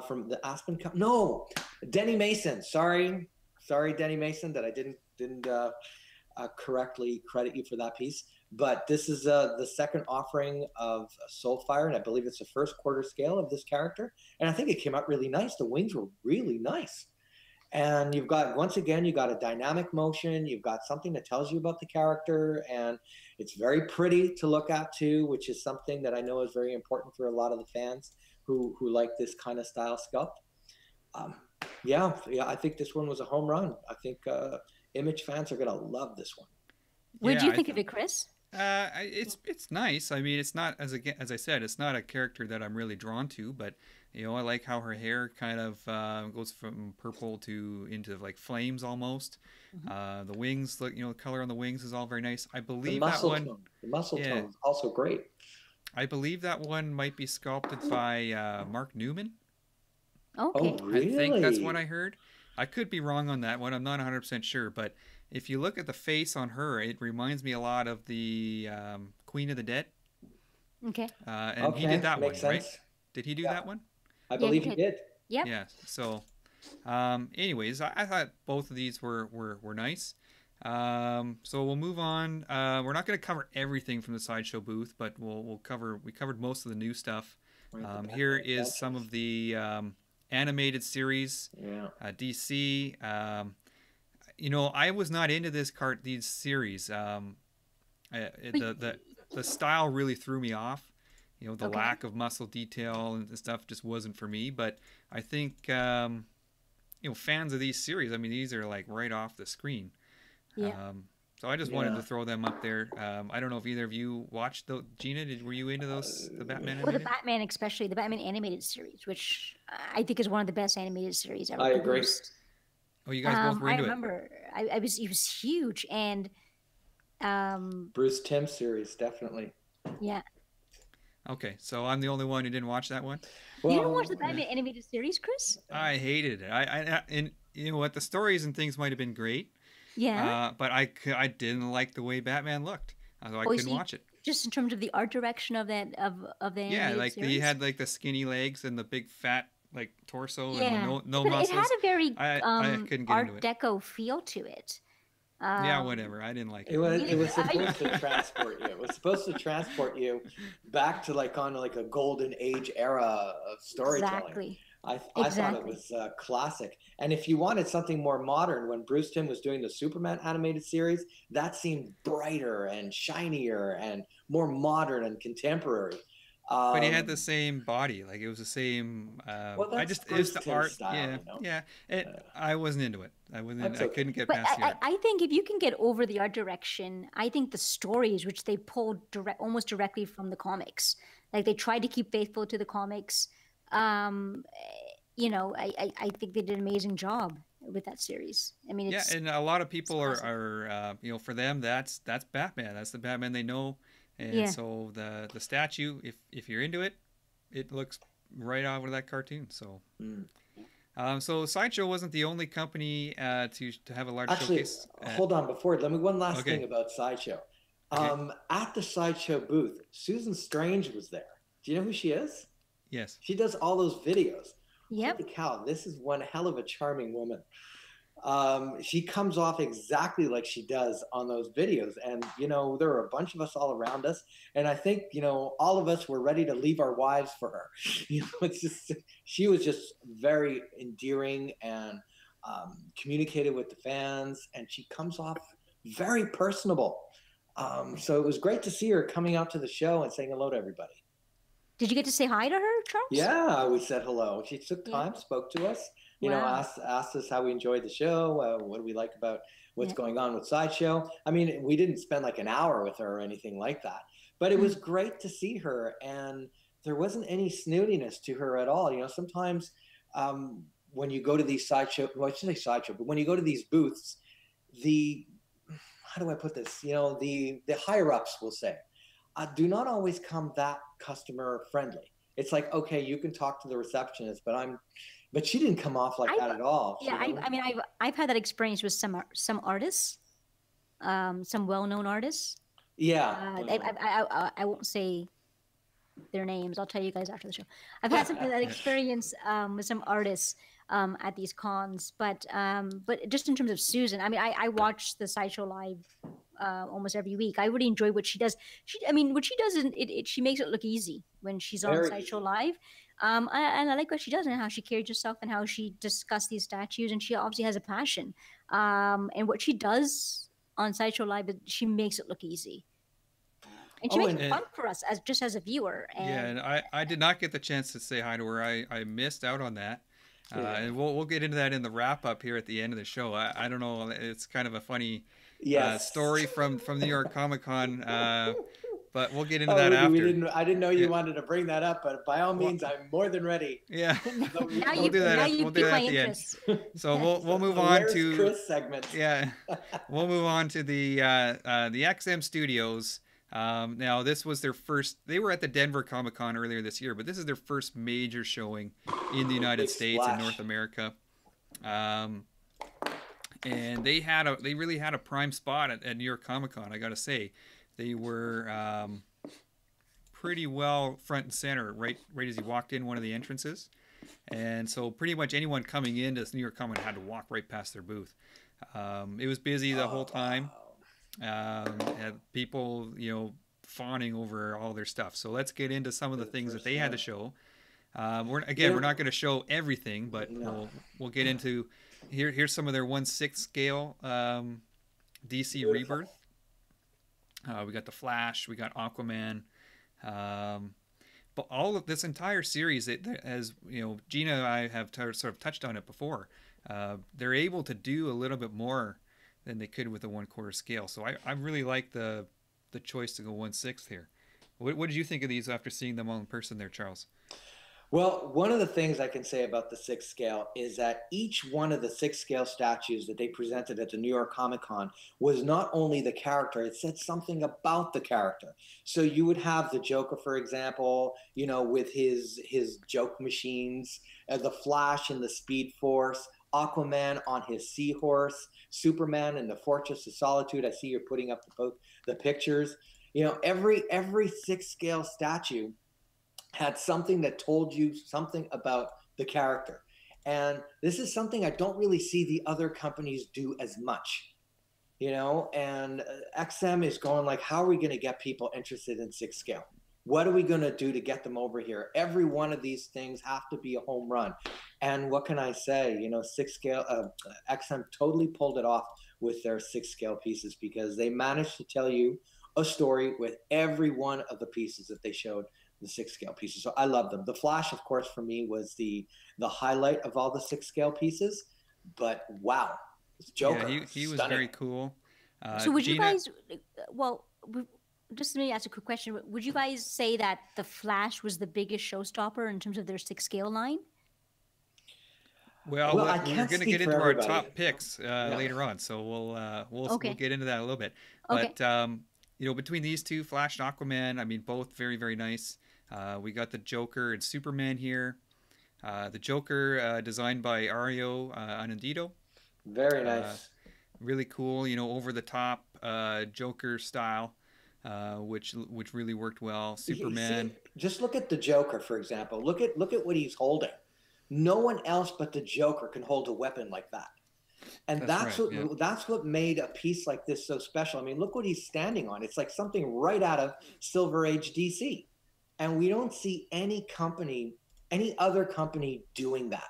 from the Aspen. No, Denny Mason. Sorry, Denny Mason, that I didn't correctly credit you for that piece. But this is the second offering of Soulfire, and I believe it's the first quarter scale of this character. And I think it came out really nice. The wings were really nice. And you've got, once again, you got a dynamic motion. You've got something that tells you about the character. And it's very pretty to look at, too, which is something that I know is very important for a lot of the fans who like this kind of style sculpt. Yeah, I think this one was a home run. I think Image fans are going to love this one. What did you think of it, Chris? It's nice. I mean, it's not, as I said, it's not a character that I'm really drawn to, but I like how her hair kind of goes from purple into like flames almost. Mm-hmm. The wings, look, the color on the wings is all very nice. I believe the muscle tone is also great. I believe that one might be sculpted by Mark Newman. Okay. Oh, really? I think that's what I heard. I could be wrong on that one. I'm not 100% sure, but if you look at the face on her, it reminds me a lot of the Queen of the Dead. Okay. And he did that one, sense. right? Did he do that one? I believe he did. Yep. Yeah. So, anyways, I thought both of these were nice. So we'll move on. We're not going to cover everything from the Sideshow booth, but we covered most of the new stuff. Here is some of the animated series. Yeah. DC. I was not into these series. The style really threw me off. The lack of muscle detail and stuff just wasn't for me. But I think fans of these series, I mean, these are like right off the screen. Yeah. So I just wanted to throw them up there. I don't know if either of you watched Gina. Were you into the Batman? Well, the Batman, especially the Batman animated series, which I think is one of the best animated series ever. I agree. Produced. Oh, you guys both were into it. I remember. It was huge, and Bruce Timm series, definitely. Yeah. Okay, so I'm the only one who didn't watch that one. Well, you didn't watch the Batman animated series, Chris? I hated it. And you know what? The stories and things might have been great. Yeah. But I didn't like the way Batman looked, so I couldn't watch it. Just in terms of the art direction of that of the animated series? He had like the skinny legs and the big fat like torso and no but muscles. It had a very I couldn't get Art into it. Deco feel to it. Yeah, whatever. I didn't like it. It was supposed to transport you. It was supposed to transport you back to like a golden age era of storytelling. Exactly. I thought it was classic. And if you wanted something more modern, when Bruce Timm was doing the Superman animated series, that seemed brighter and shinier and more modern and contemporary. But he had the same body, like it was the same. It was the art. Style, I wasn't into it. I couldn't get past it. I think if you can get over the art direction, I think the stories, which they pulled almost directly from the comics, like they tried to keep faithful to the comics. I think they did an amazing job with that series. I mean, and a lot of people are for them that's Batman. That's the Batman they know. And so the statue, if you're into it, it looks right out of that cartoon. So, so Sideshow wasn't the only company to have a large showcase. Hold on, let me one last thing about Sideshow. At the Sideshow booth, Susan Strange was there. Do you know who she is? Yes. She does all those videos. Yep. Holy cow, this is one hell of a charming woman. She comes off exactly like she does on those videos. And, there were a bunch of us all around us. And I think, all of us were ready to leave our wives for her. It's just, she was just very endearing and communicated with the fans. And she comes off very personable. So it was great to see her coming out to the show and saying hello to everybody. Did you get to say hi to her, Charles? Yeah, we said hello. She took time, spoke to us. Asked us how we enjoyed the show, what do we like about what's going on with Sideshow. I mean, we didn't spend like an hour with her or anything like that, but it was great to see her, and there wasn't any snootiness to her at all. Sometimes when you go to these Sideshow, well, I shouldn't say Sideshow, but when you go to these booths, how do I put this? The higher ups will say, do not always come that customer friendly. It's like, okay, you can talk to the receptionist, but she didn't come off like that at all. Yeah, I mean, I've had that experience with some artists, some well-known artists. Yeah. I won't say their names. I'll tell you guys after the show. I've had that experience with some artists at these cons, but just in terms of Susan, I mean, I watch the Sideshow Live almost every week. I really enjoy what she does. What she does is she makes it look easy when she's on Sideshow Live. And I like what she does and how she carries herself and how she discusses these statues. And she obviously has a passion. And what she does on Sideshow Live, she makes it look easy. And she makes it fun for us as a viewer. And I did not get the chance to say hi to her. I missed out on that. And we'll get into that in the wrap up here at the end of the show. I don't know. It's kind of a funny story from New York Comic Con. But we'll get into that after. I didn't know you wanted to bring that up, but by all means, I'm more than ready. Yeah, we'll do that. We'll do that at the end. So we'll move on to Chris segment. Yeah, we'll move on to the XM Studios. Now this was their first. They were at the Denver Comic Con earlier this year, but this is their first major showing in the United States and North America. And they really had a prime spot at New York Comic Con. I got to say. They were pretty well front and center, right as you walked in one of the entrances. And so pretty much anyone coming into New York Comic Con had to walk right past their booth. It was busy the whole time. Had people, fawning over all their stuff. So let's get into some of the things that they had to show. We're not going to show everything, but we'll get into here's some of their 1/6 scale DC Rebirth. We got the Flash, we got Aquaman, but all of this entire series, as Gina and I have sort of touched on it before. They're able to do a little bit more than they could with the 1/4 scale. So I really like the choice to go 1/6 here. What did you think of these after seeing them all in person there, Charles? Well, one of the things I can say about the 6 scale is that each one of the 6 scale statues that they presented at the New York Comic Con was not only the character, it said something about the character. So you would have the Joker, for example, with his joke machines, the Flash in the Speed Force, Aquaman on his seahorse, Superman in the Fortress of Solitude. I see you're putting up the pictures. Every 6 scale statue had something that told you something about the character. And this is something I don't really see the other companies do as much, and XM is going like, how are we going to get people interested in 6 scale? What are we going to do to get them over here? Every one of these things have to be a home run. And what can I say? 6 scale, XM totally pulled it off with their 6 scale pieces because they managed to tell you a story with every one of the pieces that they showed. The 6 scale pieces. So I love them. The Flash, of course, for me was the highlight of all the 6 scale pieces. But wow, Joker. Yeah, he was very cool. So would you guys? Well, just let me ask a quick question. Would you guys say that the Flash was the biggest showstopper in terms of their 6 scale line? Well, we're going to get into our top picks later on, so we'll get into that a little bit. But between these two, Flash and Aquaman, I mean, both very, very nice. We got the Joker and Superman here. The Joker designed by Ario Anandito. Very nice. Really cool, over the top Joker style, which really worked well. Superman. Just look at the Joker, for example. Look at what he's holding. No one else but the Joker can hold a weapon like that. And that's what made a piece like this so special. I mean, look what he's standing on. It's like something right out of Silver Age DC. And we don't see any other company doing that.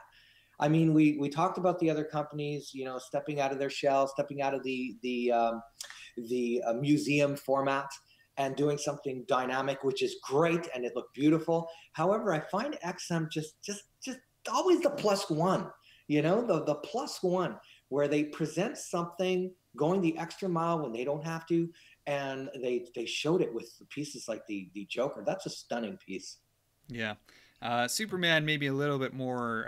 I mean, we talked about the other companies, stepping out of their shell, stepping out of the museum format and doing something dynamic, which is great, and it looked beautiful. However, I find XM just always the plus one, the plus one, where they present something going the extra mile when they don't have to, and they showed it with pieces like the Joker. That's a stunning piece. Yeah. Superman maybe a little bit more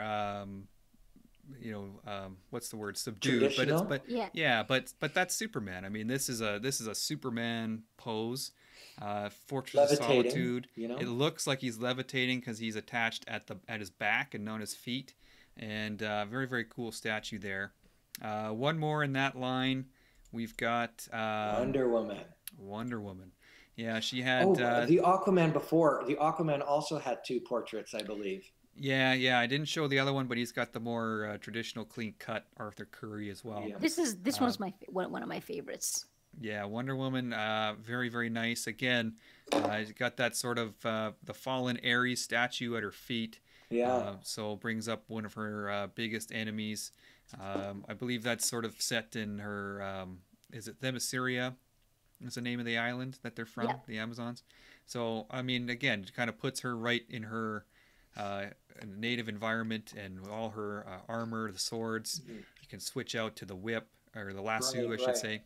what's the word, subdued, Traditional? but that's Superman. I mean, this is a Superman pose. Fortress of Levitating, Solitude. you know? It looks like he's levitating because he's attached at his back and not on his feet, and very, very cool statue there. One more in that line. We've got Wonder Woman. Wonder Woman. Yeah, she had. Oh, the Aquaman before. The Aquaman also had 2 portraits, I believe. Yeah. I didn't show the other one, but he's got the more traditional, clean cut Arthur Curry as well. Yeah. This one's one of my favorites. Yeah, Wonder Woman, very, very nice. Again, he's got that sort of the fallen Ares statue at her feet. Yeah. So brings up one of her biggest enemies. I believe that's sort of set in her. Is it Themyscira? Is the name of the island that they're from, the Amazons. So, I mean, again, it kind of puts her right in her native environment, and all her armor, the swords. Mm-hmm. You can switch out to the whip, or the lasso, I should say,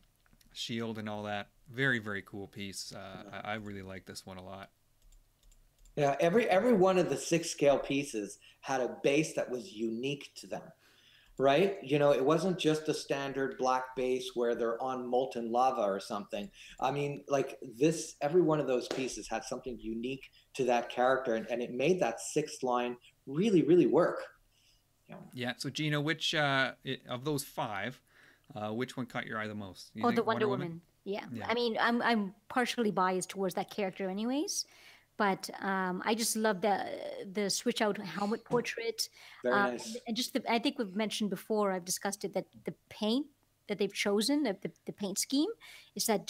shield and all that. Very, very cool piece. I really like this one a lot. Yeah, every one of the 6 scale pieces had a base that was unique to them. Right? It wasn't just a standard black base where they're on molten lava or something. I mean, like this, every one of those pieces had something unique to that character, and it made that 6th line really, really work. Yeah. So, Gina, which of those 5, which one caught your eye the most? The Wonder Woman. Yeah. I mean, I'm partially biased towards that character, anyways. But I just love the switch out helmet portrait. Very nice. And just I think we've mentioned before, I've discussed it, that the paint that they've chosen, the paint scheme, is that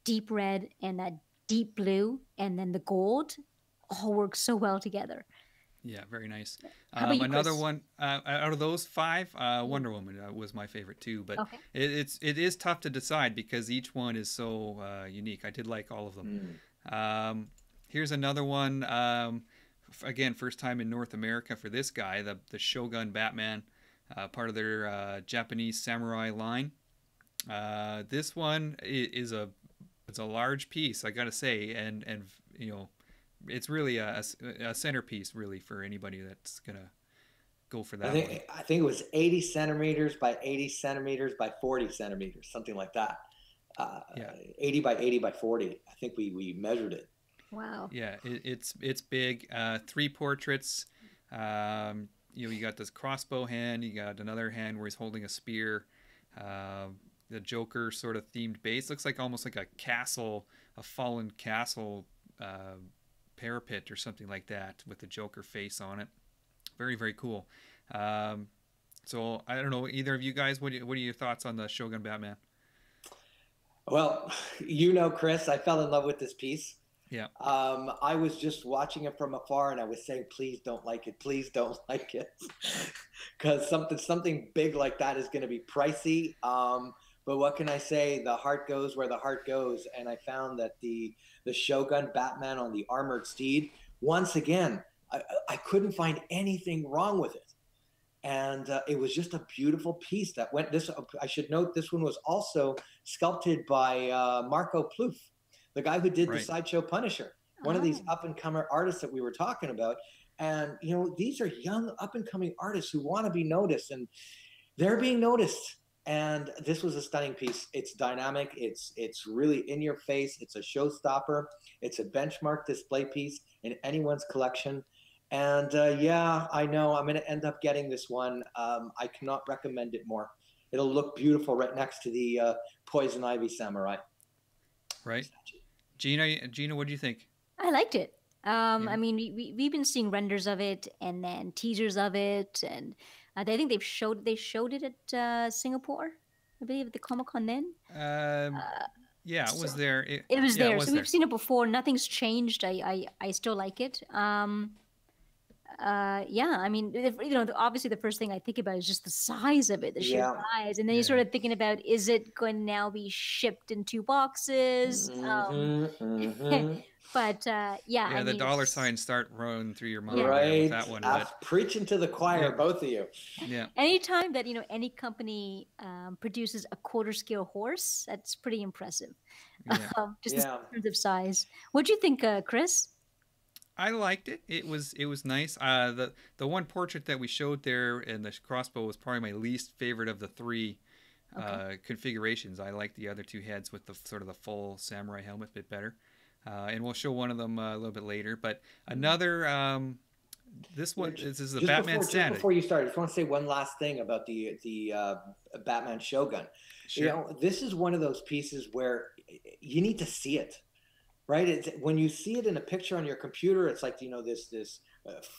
deep red and that deep blue and then the gold all work so well together. Yeah, very nice. How about you, another Chris? one out of those 5, Wonder Woman was my favorite too. But it is tough to decide because each one is so unique. I did like all of them. Here's another one. Again, first time in North America for this guy, the Shogun Batman, part of their Japanese samurai line. This one it's a large piece, I gotta say, and it's really a centerpiece really for anybody that's gonna go for that. I think it was 80 centimeters by 80 centimeters by 40 centimeters, something like that. 80 by 80 by 40. I think we measured it. Wow. Yeah, it's big. 3 portraits. You got this crossbow hand. You got another hand where he's holding a spear. The Joker sort of themed base. Looks like almost like a castle, a fallen castle parapet or something like that with the Joker face on it. Very, very cool. So I don't know, either of you guys, what are your thoughts on the Shogun Batman? Well, Chris, I fell in love with this piece. Yeah. I was just watching it from afar, and I was saying, "Please don't like it. Please don't like it," because something big like that is going to be pricey. But what can I say? The heart goes where the heart goes, and I found that the Shogun Batman on the armored steed, once again, I couldn't find anything wrong with it, and it was just a beautiful piece that went. I should note this one was also sculpted by Marco Plouffe, the guy who did the Sideshow Punisher, one of these up-and-comer artists that we were talking about. And, these are young up-and-coming artists who want to be noticed, and they're being noticed. And this was a stunning piece. It's dynamic. It's really in your face. It's a showstopper. It's a benchmark display piece in anyone's collection. And I know I'm going to end up getting this one. I cannot recommend it more. It'll look beautiful right next to the Poison Ivy Samurai. Right. Gina, what do you think? I liked it. I mean, we've been seeing renders of it and then teasers of it, and I think they showed it at Singapore, I believe, at the Comic-Con then. Yeah, it was there. It was there. So we've seen it before. Nothing's changed. I still like it. I mean, obviously the first thing I think about is just the size of it, the sheer size, and then you're sort of thinking about, is it going to now be shipped in 2 boxes? But the dollar signs start rolling through your mind with that one. Preaching to the choir, both of you. Yeah. Anytime that any company produces a quarter scale horse, that's pretty impressive. In terms of size. What do you think, Chris? I liked it. It was nice. The one portrait that we showed there in the crossbow was probably my least favorite of the three configurations. I like the other two heads with the sort of the full samurai helmet a bit better. And we'll show one of them a little bit later. But another, this is the Batman Sanity. Just before you start, I just want to say one last thing about the Batman Shogun. Sure. You know, this is one of those pieces where you need to see it, right? It's, when you see it in a picture on your computer, it's like, you know, this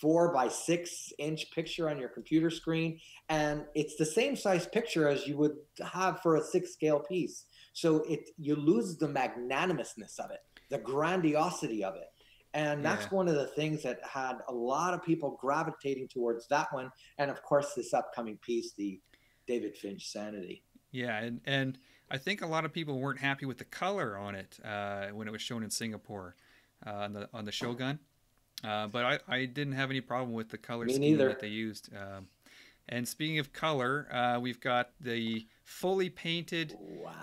4 by 6 inch picture on your computer screen, and it's the same size picture as you would have for a 6 scale piece. So you lose the magnanimousness of it, the grandiosity of it. And that's one of the things that had a lot of people gravitating towards that one. And of course, this upcoming piece, the David Finch Sanity. Yeah, and I think a lot of people weren't happy with the color on it when it was shown in Singapore on the Shogun. But I didn't have any problem with the color scheme that they used. And speaking of color, we've got the fully painted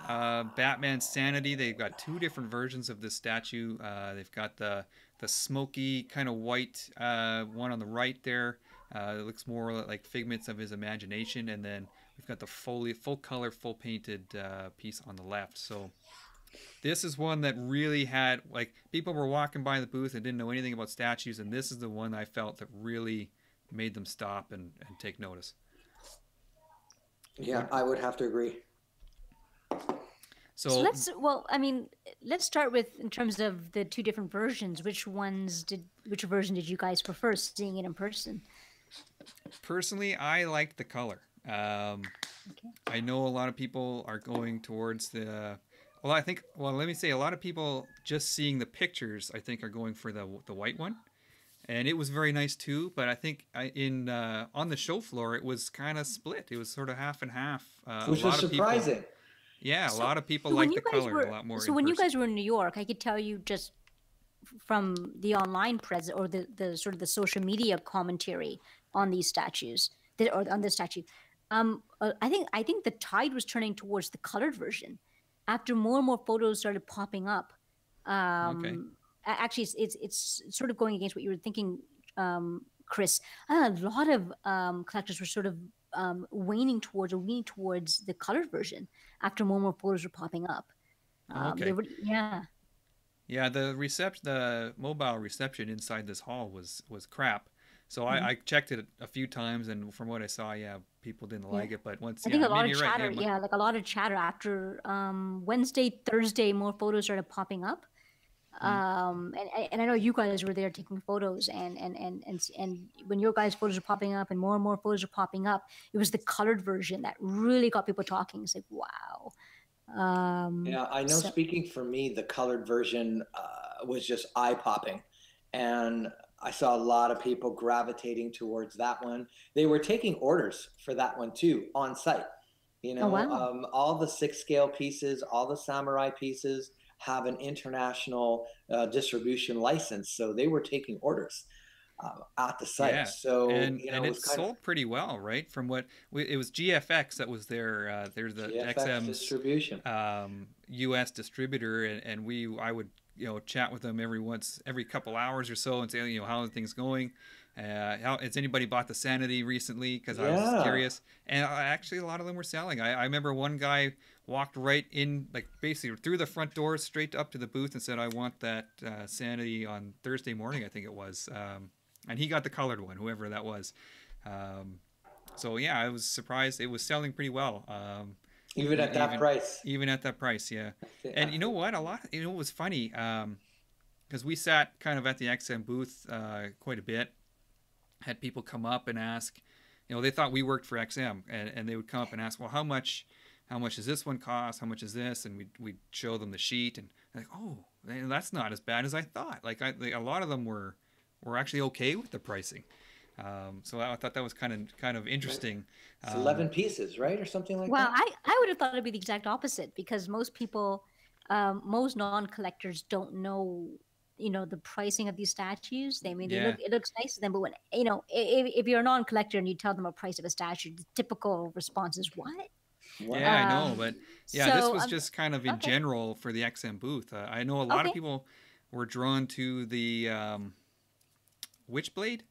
Batman Sanity. They've got 2 different versions of this statue. They've got the smoky kind of white one on the right there. It looks more like figments of his imagination. And then we've got the full color, full painted piece on the left. So this is one that really had, like, people were walking by the booth and didn't know anything about statues. And this is the one I felt that really made them stop and take notice. Yeah, I would have to agree. So let's start with, in terms of the 2 different versions, which version did you guys prefer, seeing it in person? Personally, I liked the color. I know a lot of people are going towards the, let me say, a lot of people just seeing the pictures, I think, are going for the white one. And it was very nice too, but I think on the show floor it was kind of split. It was sort of half and half. Which was surprising. A lot of people liked the color a lot more. So when you guys were in New York, I could tell you just from the online or the sort of the social media commentary on these statues, or on this statue, I think the tide was turning towards the colored version after more and more photos started popping up. Actually, it's sort of going against what you were thinking, Chris. A lot of collectors were sort of leaning towards the colored version after more and more photos were popping up. Yeah, the mobile reception inside this hall was crap. So I checked it a few times, and from what I saw, people didn't like it. But once I think a lot of chatter, like a lot of chatter after Wednesday, Thursday, more photos started popping up. And I know you guys were there taking photos, and when your guys' photos are popping up and more photos are popping up, it was the colored version that really got people talking. It's like, wow. I know, speaking for me, the colored version was just eye-popping, and I saw a lot of people gravitating towards that one. They were taking orders for that one too on site. You know, all the 6 scale pieces, all the samurai pieces have an international distribution license, so they were taking orders at the site. Yeah. So and it sold pretty well, right? From what it was, GFX that was their there's the XM distribution U.S. distributor, and I would chat with them every couple hours or so and say, how are things going? How has anybody bought the Sanity recently? Because I was curious, and actually a lot of them were selling. I remember one guy walked right in, like basically through the front door, straight up to the booth and said, "I want that Sanity on Thursday morning," I think it was, and he got the colored one, whoever that was. So yeah, I was surprised it was selling pretty well. Even at that price. Even at that price, yeah. And you know what? It was funny because we sat kind of at the XM booth quite a bit. Had people come up and ask, they thought we worked for XM, and they would come up and ask, well, how much does this one cost? How much is this? And we'd show them the sheet, and like, oh, that's not as bad as I thought. Like a lot of them were actually okay with the pricing. So I thought that was kind of interesting. It's 11 pieces, right, or something like that. Well, I would have thought it'd be the exact opposite, because most people, most non-collectors don't know, the pricing of these statues. It looks nice to them, but when if you're a non-collector and you tell them a price of a statue, the typical response is, what? Yeah, I know, but this was just kind of in general for the XM booth. I know a lot of people were drawn to the Witchblade,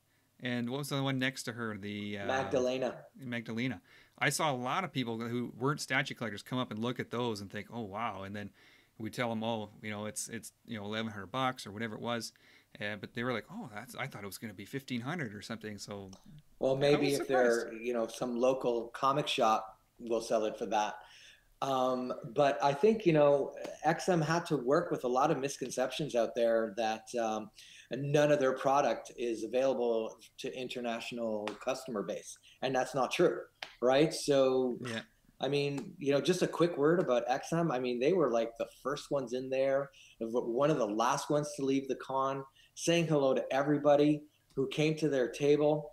and what was the one next to her? The Magdalena. I saw a lot of people who weren't statue collectors come up and look at those and think, "Oh wow!" And then we tell them, "Oh, it's $1,100 or whatever it was," but they were like, "Oh, I thought it was going to be 1,500 or something." So, well, maybe if they're some local comic shop will sell it for that. But I think, XM had to work with a lot of misconceptions out there that none of their product is available to international customer base. And that's not true, right? So, yeah. I mean, just a quick word about XM. I mean, they were like the first ones in there, one of the last ones to leave the con, saying hello to everybody who came to their table.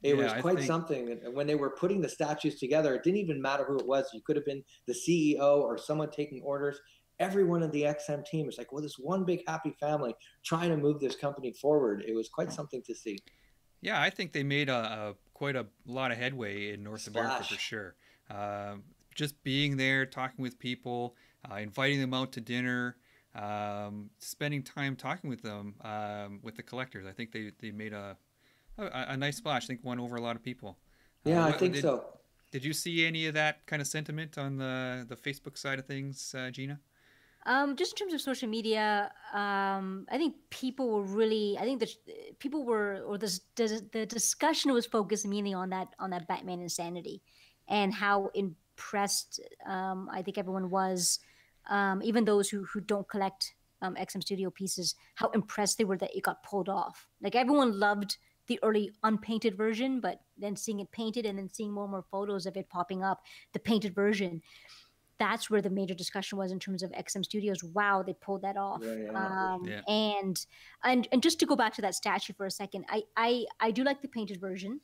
It was quite something. When they were putting the statues together, it didn't even matter who it was. You could have been the CEO or someone taking orders. Everyone in the XM team is like, well, this one big happy family trying to move this company forward. It was quite something to see. Yeah, I think they made quite a lot of headway in North America for sure. Just being there, talking with people, inviting them out to dinner, spending time talking with them, with the collectors. I think they made a nice splash. I think won over a lot of people. Yeah, I think so. Did you see any of that kind of sentiment on the Facebook side of things, Gina? Just in terms of social media, I think people were really. I think that people were, or the discussion was focused mainly on that Batman Insanity, and how impressed I think everyone was, even those who don't collect XM Studio pieces, how impressed they were that it got pulled off. Like everyone loved the early unpainted version, but then seeing it painted and then seeing more and more photos of it popping up, the painted version, that's where the major discussion was in terms of XM Studios. Wow, they pulled that off. Yeah. And just to go back to that statue for a second, I do like the painted version.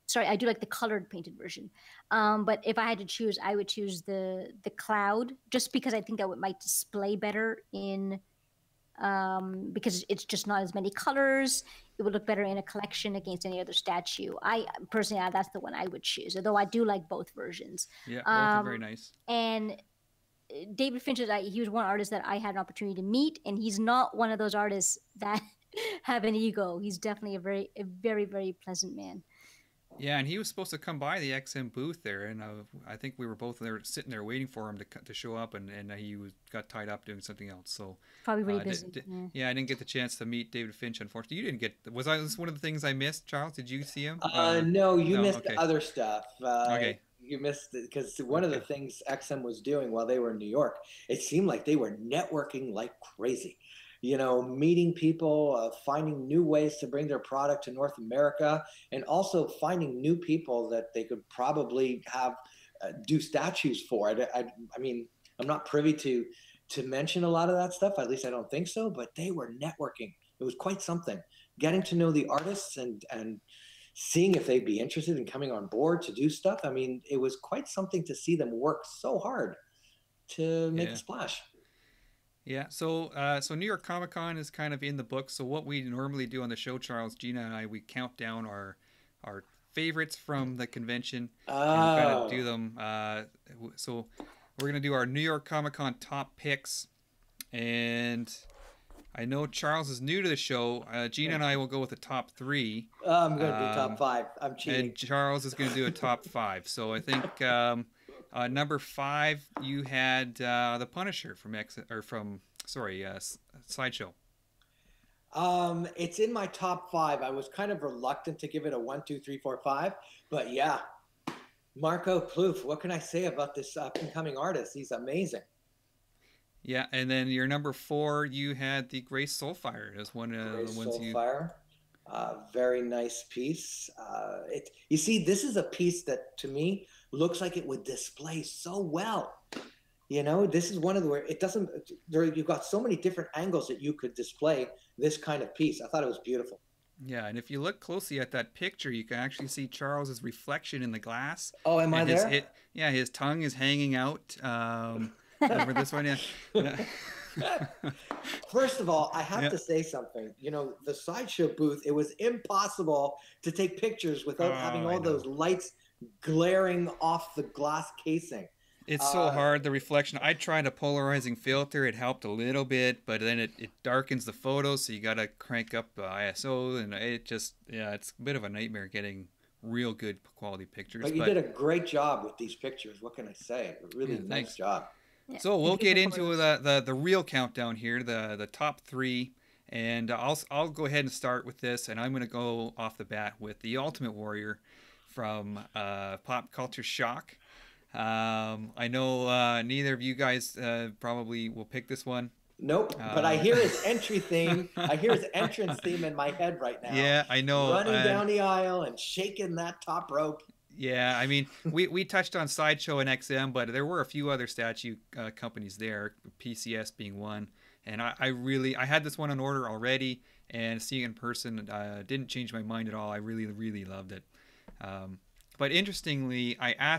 Sorry, I do like the colored painted version. But if I had to choose, I would choose the cloud, just because I think that might display better in because it's just not as many colors. It would look better in a collection against any other statue. I personally, that's the one I would choose, although I do like both versions. Yeah, both are very nice. And David Finch, he was one artist that I had an opportunity to meet, and he's not one of those artists that have an ego. He's definitely a very, very pleasant man. Yeah, and he was supposed to come by the XM booth there, and I think we were both there sitting there waiting for him to show up, and he got tied up doing something else. So probably really busy. Yeah, I didn't get the chance to meet David Finch, unfortunately. You didn't get. Was this one of the things I missed, Charles? Did you see him? No, you missed other stuff. Okay. You missed it because one of the things XM was doing while they were in New York, it seemed like they were networking like crazy. Meeting people, finding new ways to bring their product to North America, and also finding new people that they could probably have do statues for. I mean, I'm not privy to mention a lot of that stuff. At least I don't think so. But they were networking. It was quite something. Getting to know the artists and seeing if they'd be interested in coming on board to do stuff. I mean, it was quite something to see them work so hard to make a splash. Yeah, so New York Comic Con is kind of in the book. So what we normally do on the show, Charles, Gina and I, we count down our favorites from the convention and kind of do them. So we're gonna do our New York Comic Con top picks, and I know Charles is new to the show. Gina and I will go with the top 3. I'm going to do top 5. I'm cheating. And Charles is going to do a top 5. So I think. Number 5, you had the Punisher from Sideshow. It's in my top 5. I was kind of reluctant to give it a 1, 2, 3, 4, 5, but yeah, Marco Plouffe. What can I say about this up-and-coming artist? He's amazing. Yeah, and then your number 4, you had the Grace Soulfire as one of the ones Soulfire. Very nice piece. You see, this is a piece that to me looks like it would display so well. This is one of the where it doesn't. You've got so many different angles that you could display this kind of piece. I thought it was beautiful. Yeah, and if you look closely at that picture, you can actually see Charles's reflection in the glass. Oh, am I there? His tongue is hanging out. Over this one, yeah. First of all, I have to say something. The Sideshow booth, it was impossible to take pictures without having all those lights glaring off the glass casing. It's so hard, the reflection. I tried a polarizing filter. It helped a little bit, but then it darkens the photos, so you got to crank up the ISO, and it just, yeah, it's a bit of a nightmare getting real good quality pictures. But you did a great job with these pictures. What can I say? Really nice job. Yeah, so we'll get into the real countdown here, the top 3. And I'll go ahead and start with this, and I'm going to go off the bat with the Ultimate Warrior from Pop Culture Shock. I know neither of you guys probably will pick this one. Nope, but I hear his entry theme. I hear his entrance theme in my head right now. Yeah, I know. Running down the aisle and shaking that top rope. Yeah, I mean, we touched on Sideshow and XM, but there were a few other statue companies there, PCS being one. And I had this one on order already, and seeing it in person didn't change my mind at all. I really, really loved it. But interestingly, I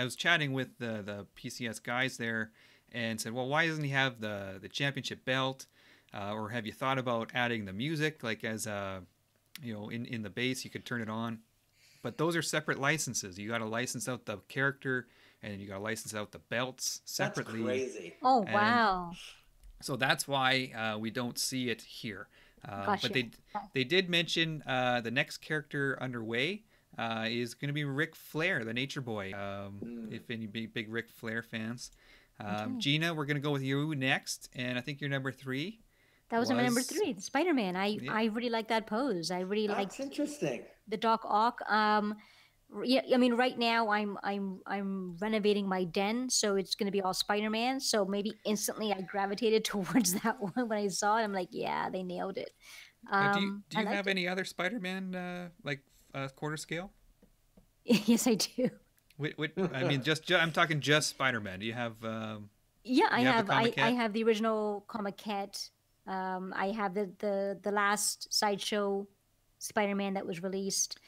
was chatting with the PCS guys there and said, well, why doesn't he have the championship belt? Or have you thought about adding the music, like as in the base, you could turn it on? But those are separate licenses. You got to license out the character, and you got to license out the belts separately. That's crazy. Oh, wow. So that's why we don't see it here. Gotcha. But they did mention the next character underway is going to be Ric Flair, the Nature Boy. If any big Ric Flair fans. Gina, we're going to go with you next, and I think you're number 3. That was my number 3, the Spider-Man. I really like that pose. I really like. That's interesting. The Doc Ock. Yeah, I mean, right now I'm renovating my den, so it's going to be all Spider-Man. So maybe instantly I gravitated towards that one when I saw it. I'm like, yeah, they nailed it. Do you have any other Spider-Man quarter scale? Yes, I do. I mean, I'm talking just Spider-Man. Do you have? Yeah, I have. I have the original Comiket. I have the last Sideshow Spider-Man that was released.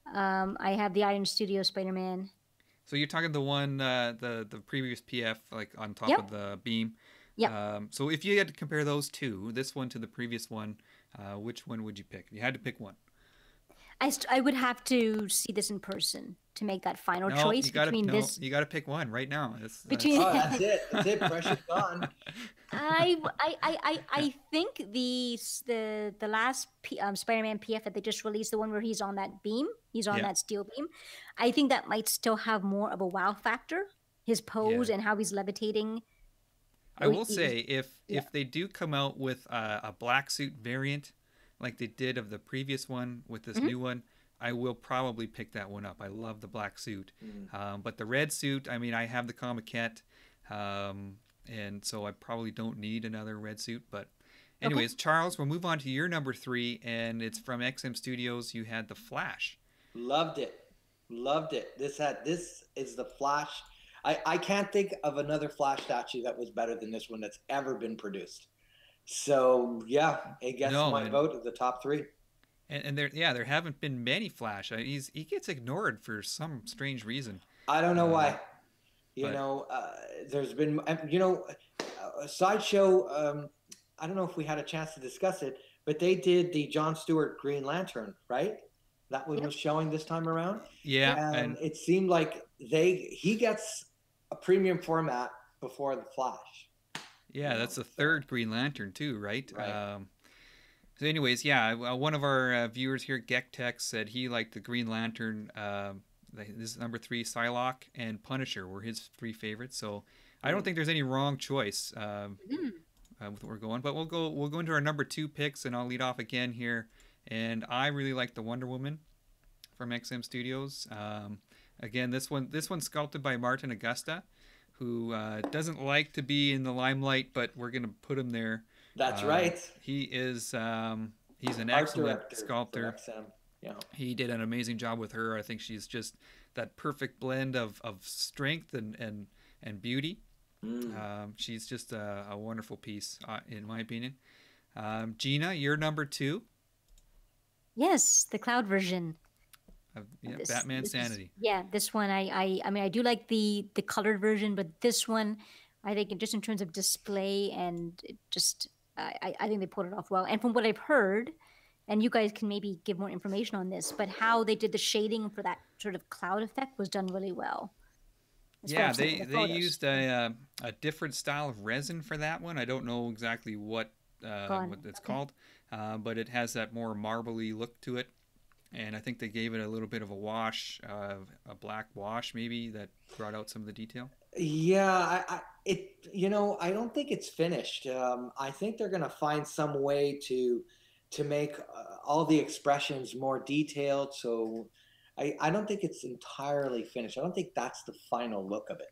I have the Iron Studio Spider-Man. So you're talking the one, the previous PF, like on top of the beam. Yeah. So if you had to compare those two, this one to the previous one, which one would you pick? You had to pick one. I would have to see this in person to make that final choice between this. You got to pick one right now. That's it. That's it. Pressure's gone. I think the last Spider-Man PF that they just released, the one where he's on that beam, he's on that steel beam. I think that might still have more of a wow factor. His pose and how he's levitating. I will say if they do come out with a black suit variant, like they did of the previous one with this new one, I will probably pick that one up. I love the black suit. But the red suit, I mean, I have the Comiket, and so I probably don't need another red suit. But anyways, Charles, we'll move on to your number 3, and it's from XM Studios. You had the Flash. Loved it. This is the Flash. I can't think of another Flash statue that was better than this one that's ever been produced. So yeah, it gets my vote of the top 3. And there haven't been many Flash. He gets ignored for some strange reason. I don't know why. There's been Sideshow. I don't know if we had a chance to discuss it, but they did the John Stewart Green Lantern, right? That one was showing this time around. Yeah, and it seemed like he gets a premium format before the Flash. Yeah, that's the third Green Lantern too, right? Right. So anyways, one of our viewers here, Gektex, said he liked the Green Lantern. This is number 3, Psylocke and Punisher were his 3 favorites. So I don't think there's any wrong choice with what we're going. But we'll go into our number 2 picks, and I'll lead off again here. And I really like the Wonder Woman from XM Studios. Again, this one's sculpted by Martin Augusta, who doesn't like to be in the limelight, but we're going to put him there. That's right. He is he's an excellent sculptor. Yeah. He did an amazing job with her. I think she's just that perfect blend of strength and beauty. She's just a wonderful piece, in my opinion. Gina, you're number 2. Yes, the cloud version. Batman Sanity. This one I mean I do like the colored version, but this one I think just in terms of display and just I think they pulled it off well. And from what I've heard, and you guys can maybe give more information on this, but how they did the shading for that sort of cloud effect was done really well. Yeah, they used a different style of resin for that one. I don't know exactly what it's called, but it has that more marbly look to it. And I think they gave it a little bit of a wash, a black wash maybe, that brought out some of the detail. Yeah, I don't think it's finished. I think they're going to find some way to make all the expressions more detailed. So I don't think it's entirely finished. I don't think that's the final look of it.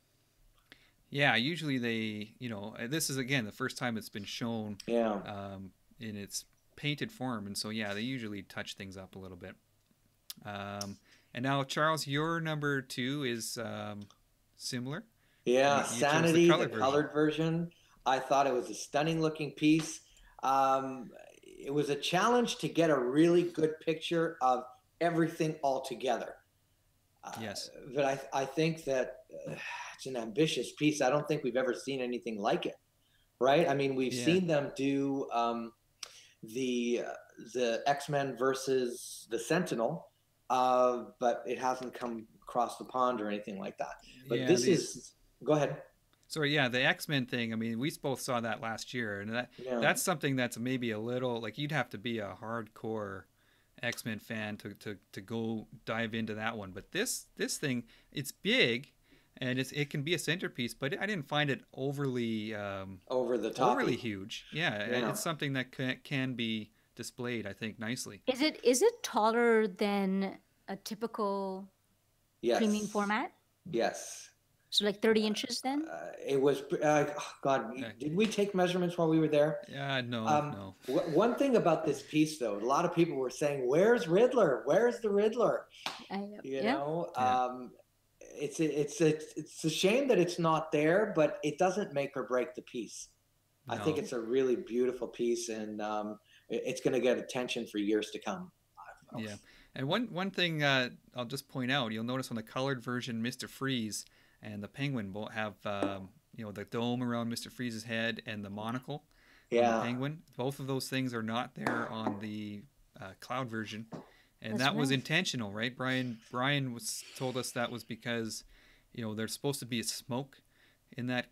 Yeah, usually they, this is again the first time it's been shown Yeah. in its painted form, and so yeah, they usually touch things up a little bit. And now, Charles, your number 2 is similar. Yeah, you Sanity, the colored version. I thought it was a stunning looking piece. It was a challenge to get a really good picture of everything all together. Yes. But I think that it's an ambitious piece. I don't think we've ever seen anything like it, right? I mean, we've seen them do the X-Men versus the Sentinel, but it hasn't come across the pond or anything like that. But this is... Go ahead. So yeah, the X-Men thing, I mean, we both saw that last year, and that's something that's maybe a little, like, you'd have to be a hardcore X-Men fan to go dive into that one. But this thing, it's big, and it can be a centerpiece, but I didn't find it overly over the top, overly huge. Yeah, it's something that can be displayed, I think, nicely. Is it taller than a typical premium format? Yes. So like 30 inches then? It was, God, did we take measurements while we were there? No. One thing about this piece, though, a lot of people were saying, "Where's Riddler? Where's the Riddler?" I know. You know, it's a shame that it's not there, but it doesn't make or break the piece. No. I think it's a really beautiful piece, and it's going to get attention for years to come. Yeah, and one thing I'll just point out, you'll notice on the colored version, Mr. Freeze and the Penguin both have the dome around Mr. Freeze's head and the monocle on the Penguin. Both of those things are not there on the Cloud version, and that was intentional, right? Brian told us that was because there's supposed to be a smoke in that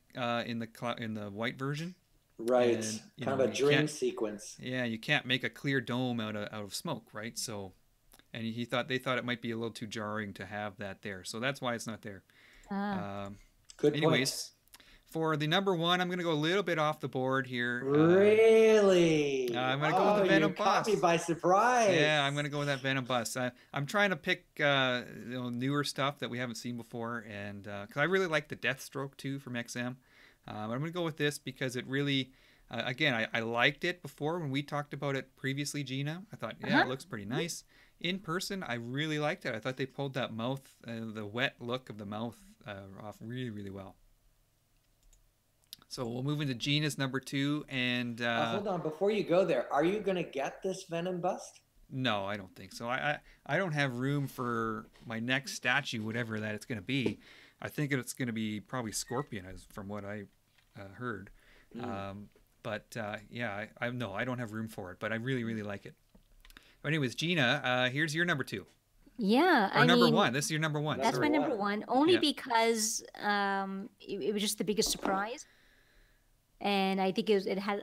in the white version, right? And, kind of a dream sequence. Yeah, you can't make a clear dome out of smoke, right? So, and they thought it might be a little too jarring to have that there, so that's why it's not there. Good anyways, point. For the number 1, I'm going to go a little bit off the board here. Really? I'm going to go with the Venom Bus. Caught me by surprise. Yeah, I'm going to go with that Venom Bus. I'm trying to pick newer stuff that we haven't seen before, and because I really like the Deathstroke too from XM. I'm going to go with this because it really, again, I liked it before when we talked about it previously, Gina. I thought, it looks pretty nice. In person, I really liked it. I thought they pulled that mouth, the wet look of the mouth off really, really well. So we'll move into Gina's number 2. And hold on, before you go there, are you going to get this Venom bust? No, I don't think so. I don't have room for my next statue, whatever that it's going to be. I think it's going to be probably Scorpion, from what I heard. But I don't have room for it. But I really, really like it. But anyways, Gina, here's your number 2. Yeah, or number 1. This is your number 1. That's my number 1, only because it was just the biggest surprise. And I think it had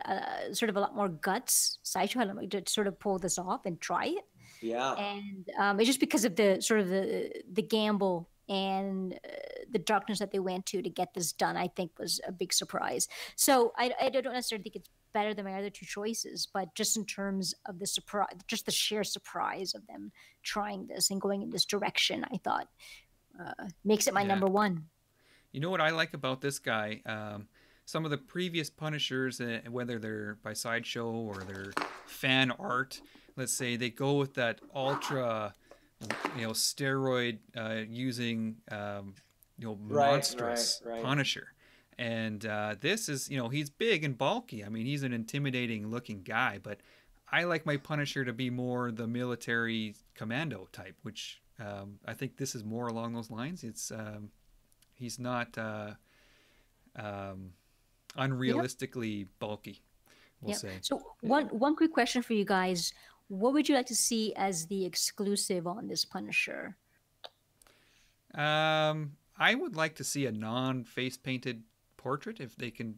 sort of a lot more guts. Sideshow had to sort of pull this off and try it. Yeah. And it's just because of the sort of the gamble and the darkness that they went to get this done, I think was a big surprise. So I don't necessarily think it's better than my other 2 choices, but just in terms of the surprise, just the sheer surprise of them trying this and going in this direction, I thought makes it my number 1. You know what I like about this guy? Some of the previous Punishers, whether they're by Sideshow or they're fan art, let's say, they go with that ultra, steroid using, monstrous Punisher. And this is, he's big and bulky. I mean, he's an intimidating looking guy, but I like my Punisher to be more the military commando type, which I think this is more along those lines. It's he's not unrealistically bulky, we'll say. So one quick question for you guys. What would you like to see as the exclusive on this Punisher? I would like to see a non-face painted portrait if they can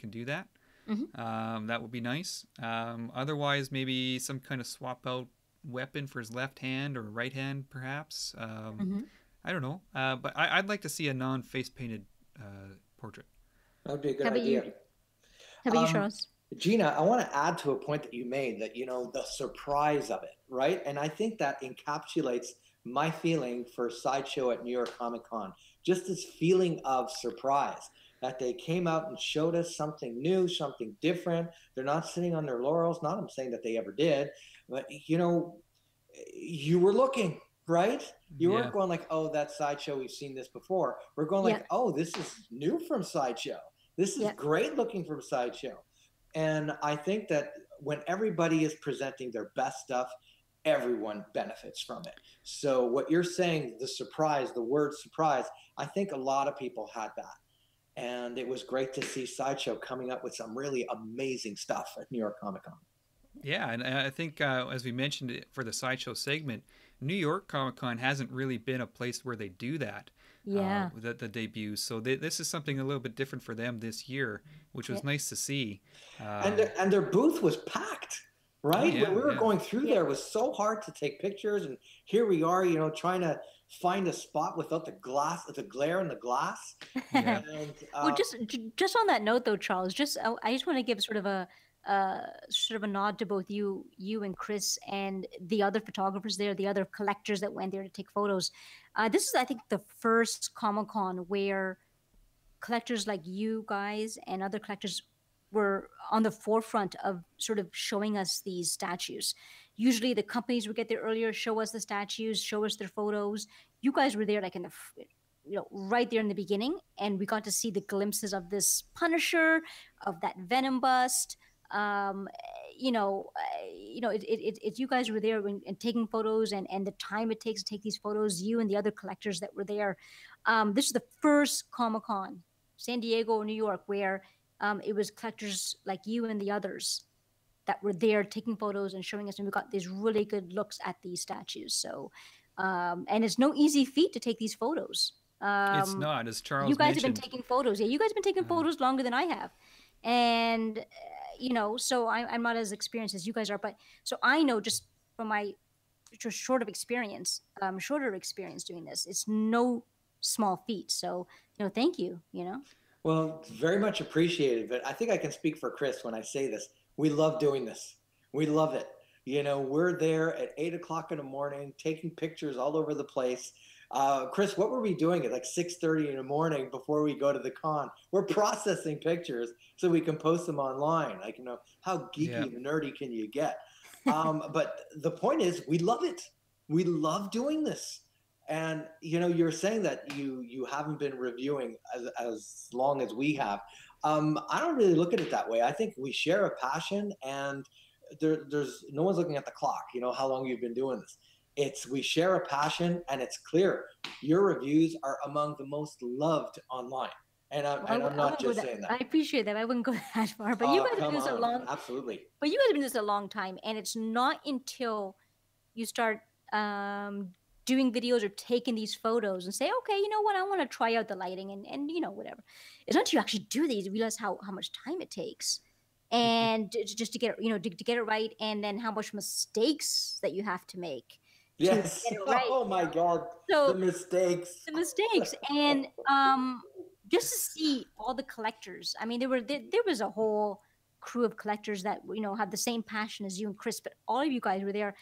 do that. That would be nice. Otherwise, maybe some kind of swap out weapon for his left hand or right hand, perhaps. I don't know. But I'd like to see a non-face painted portrait. That would be a good idea. How about you, Charles? Gina, I want to add to a point that you made, that, you know, the surprise of it, right? And I think that encapsulates my feeling for Sideshow at New York Comic Con. Just this feeling of surprise, that they came out and showed us something new, something different. They're not sitting on their laurels. Not I'm saying that they ever did, but, you know, you were looking, right? You weren't going like, oh, that's Sideshow, we've seen this before. We're going like, oh, this is new from Sideshow. This is great looking from Sideshow. And I think that when everybody is presenting their best stuff, everyone benefits from it. So what you're saying, the surprise, the word surprise, I think a lot of people had that. And it was great to see Sideshow coming up with some really amazing stuff at New York Comic Con. Yeah, and I think as we mentioned for the Sideshow segment, New York Comic Con hasn't really been a place where they do that. The debuts. So this is something a little bit different for them this year, which was nice to see. And their booth was packed, right? When we were going through there, it was so hard to take pictures, and here we are, you know, trying to find a spot without the glare in the glass. And, well, just on that note, though, Charles, I just want to give sort of a nod to both you and Chris and the other photographers there, the other collectors that went there to take photos. This is, I think, the first Comic-Con where collectors like you guys and other collectors were on the forefront of sort of showing us these statues. Usually the companies would get there earlier, show us the statues, show us their photos. You guys were there like in the, you know, right there in the beginning, and we got to see the glimpses of this Punisher, of that Venom bust. You know, you guys were there and taking photos, and the time it takes to take these photos, you and the other collectors that were there. This is the first Comic-Con, San Diego or New York, where it was collectors like you and the others that were there taking photos and showing us, and we got these really good looks at these statues. So, and it's no easy feat to take these photos. It's not, as Charles mentioned. You guys have been taking photos. Yeah, you guys have been taking photos longer than I have. And, you know, so I'm not as experienced as you guys are, but so I know just from my just shorter experience doing this, it's no small feat. So, you know, thank you, you know. Well, very much appreciated, but I think I can speak for Chris when I say this. We love doing this. We love it. You know, we're there at 8 o'clock in the morning, taking pictures all over the place. Chris, what were we doing at like 6:30 in the morning before we go to the con? We're processing pictures so we can post them online. Like, you know, how geeky and nerdy can you get? But the point is, we love it. We love doing this. And, you know, you're saying that you haven't been reviewing as long as we have. I don't really look at it that way. I think we share a passion, and there's no one's looking at the clock, you know, how long you've been doing this. We share a passion, and it's clear your reviews are among the most loved online. And I'm not just saying that. I appreciate that. I wouldn't go that far, but you guys have been doing this a long. Absolutely. But you guys have been doing this a long time, and it's not until you start doing videos or taking these photos and say, okay, you know what, I want to try out the lighting and you know, whatever. It's not until you actually do these, you realize how much time it takes, and just to get, you know, to get it right, and then how much mistakes that you have to make. Yes. Right, oh my God. So the mistakes. And just to see all the collectors. I mean, there was a whole crew of collectors that, you know, have the same passion as you and Chris, but all of you guys were there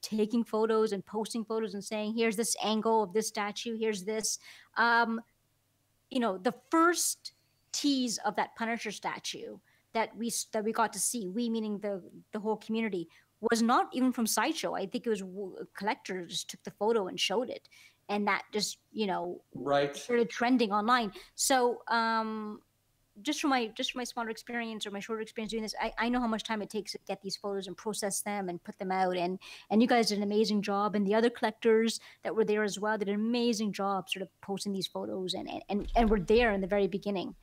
taking photos and posting photos and saying, here's this angle of this statue, here's this. You know, the first tease of that Punisher statue that we got to see, we meaning the whole community, was not even from Sideshow. I think it was a collector just took the photo and showed it, and that just, you know, started trending online. So just from my smaller experience or my shorter experience doing this, I know how much time it takes to get these photos and process them and put them out, and you guys did an amazing job, and the other collectors that were there as well did an amazing job sort of posting these photos and were there in the very beginning.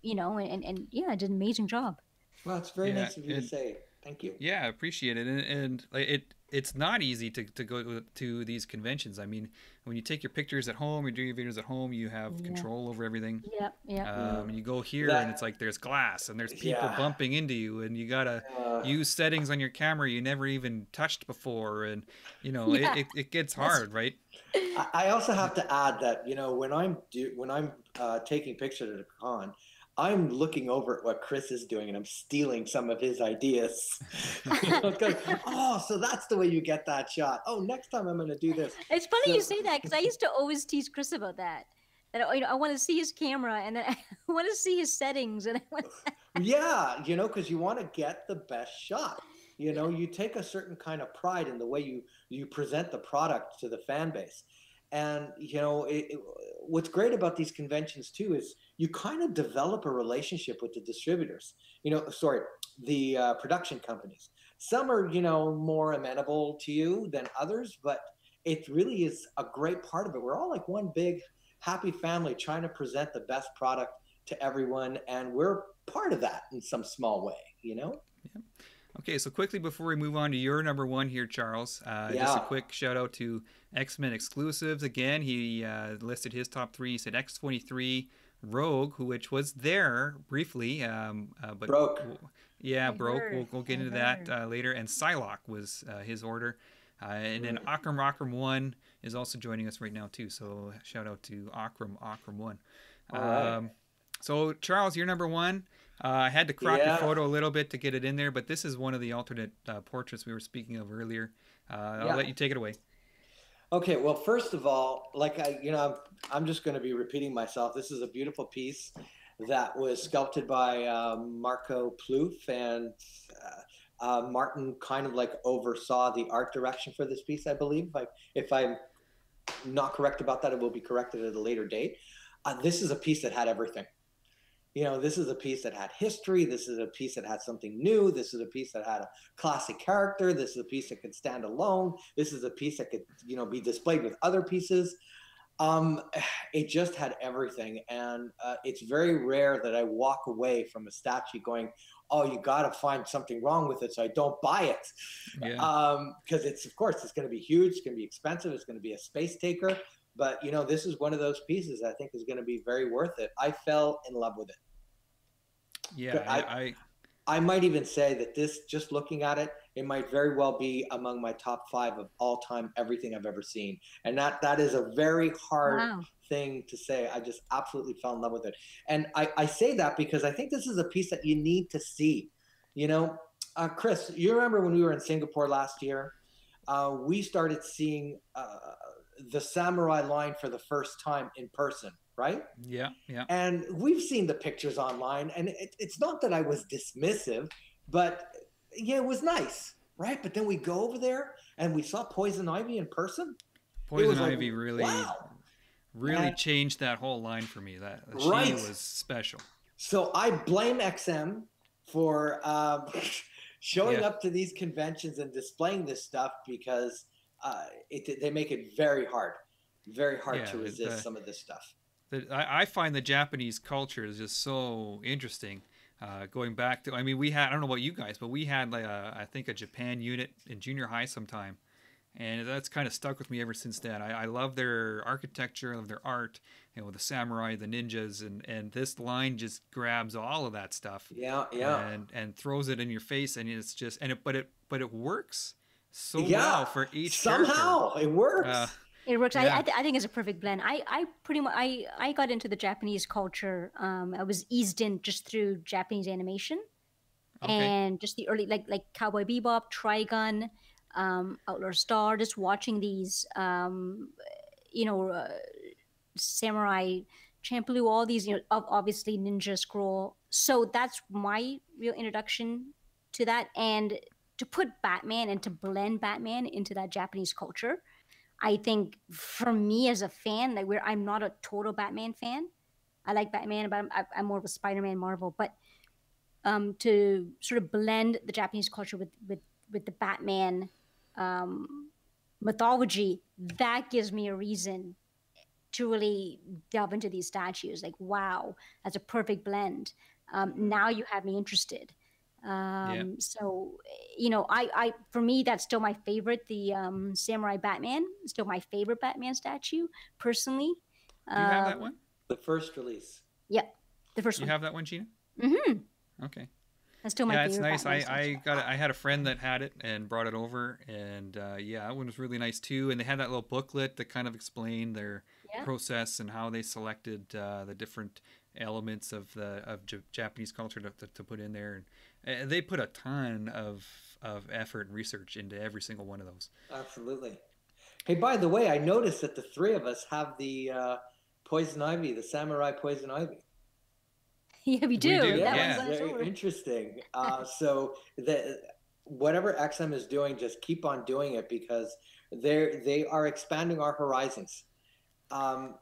You know, and yeah, did an amazing job. Well, it's very nice of you to say. Thank you. Yeah, I appreciate it, and it's not easy to go to these conventions. I mean, when you take your pictures at home, you do your videos at home, you have Yeah. control over everything. Yep. Yep. You go here and it's That, like there's glass and there's people yeah. bumping into you, and you gotta Uh, use settings on your camera you never even touched before, and Yeah. it gets That's hard, right? I also have to add that when I'm taking pictures at a con, I'm looking over at what Chris is doing and I'm stealing some of his ideas. Because, oh, so that's the way you get that shot. Oh, next time I'm going to do this. It's funny you So say that because I used to always tease Chris about that. That I want to see his camera and then I want to see his settings and I want. yeah, because you want to get the best shot. You take a certain kind of pride in the way you present the product to the fan base. And what's great about these conventions too is you kind of develop a relationship with the distributors. Sorry, the production companies. Some are more amenable to you than others, but it really is a great part of it. We're all like one big happy family trying to present the best product to everyone, and we're part of that in some small way. Yeah. Okay, so quickly before we move on to your number one here, Charles, just a Yeah. quick shout out to X-Men exclusives. Again, he listed his top three. He said X-23, Rogue, which was there briefly, but Broke. yeah, I broke. heard. We'll get I into that heard. later. And Psylocke was his order. And then Akram 1 is also joining us right now too. So shout out to Akram 1. All right. So Charles, you're number one. I had to crop your Yeah. photo a little bit to get it in there, but this is one of the alternate portraits we were speaking of earlier. I'll Yeah. let you take it away. Okay, well, first of all, I'm just going to be repeating myself. This is a beautiful piece that was sculpted by Marco Plouffe, and Martin kind of like oversaw the art direction for this piece, I believe. If I'm not correct about that, it will be corrected at a later date. This is a piece that had everything. This is a piece that had history. This is a piece that had something new. This is a piece that had a classic character. This is a piece that could stand alone. This is a piece that could, be displayed with other pieces. It just had everything. And it's very rare that I walk away from a statue going, oh, you got to find something wrong with it so I don't buy it. Yeah. Because of course, it's going to be huge. It's going to be expensive. It's going to be a space taker. But, this is one of those pieces I think is going to be very worth it. I fell in love with it. Yeah, I might even say that this, just looking at it, it might very well be among my top 5 of all time, everything I've ever seen. And that is a very hard thing to say. I just absolutely fell in love with it. And I say that because I think this is a piece that you need to see. Chris, you remember when we were in Singapore last year? We started seeing the samurai line for the first time in person, right? Yeah. And we've seen the pictures online, and it's not that I was dismissive, but yeah, it was nice, right? But then we go over there and we saw Poison Ivy in person. Poison Ivy wow. really changed that whole line for me. That Right. She was special. So I blame XM for showing up to these conventions and displaying this stuff because they make it very hard to resist some of this stuff. I find the Japanese culture is just so interesting. Going back to, I don't know about you guys, but we had I think a Japan unit in junior high sometime, and that's kind of stuck with me ever since then. I love their architecture, I love their art, the samurai, the ninjas, and this line just grabs all of that stuff. Yeah. And throws it in your face, and it's just but it works so well for each somehow character. It works. It works. Yeah. I think it's a perfect blend. I pretty much I got into the Japanese culture. I was eased in just through Japanese animation, and just the early like Cowboy Bebop, Trigun, Outlaw Star. Just watching these, Samurai Champloo, all these, obviously Ninja Scroll. So that's my real introduction to that, and to put Batman and to blend Batman into that Japanese culture. I think for me as a fan, I'm not a total Batman fan. I like Batman, but I'm more of a Spider-Man Marvel. But to sort of blend the Japanese culture with the Batman mythology, that gives me a reason to really delve into these statues. Like, wow, that's a perfect blend. Now you have me interested. So, for me, that's still my favorite. The Samurai Batman, still my favorite Batman statue, personally. Do you have that one? The first release. Yeah, the first one. You have that one, Gina? Mm-hmm. Okay. That's still my favorite. Yeah, it's nice. Batman I had a friend that had it and brought it over, and that one was really nice too. And they had that little booklet that kind of explained their process and how they selected the different elements of Japanese culture to put in there. And they put a ton of effort and research into every single one of those. Absolutely. Hey, by the way, I noticed that the three of us have the poison ivy, the samurai poison ivy. Yeah, we do. Yeah, very interesting. So whatever XM is doing, just keep on doing it, because they are expanding our horizons.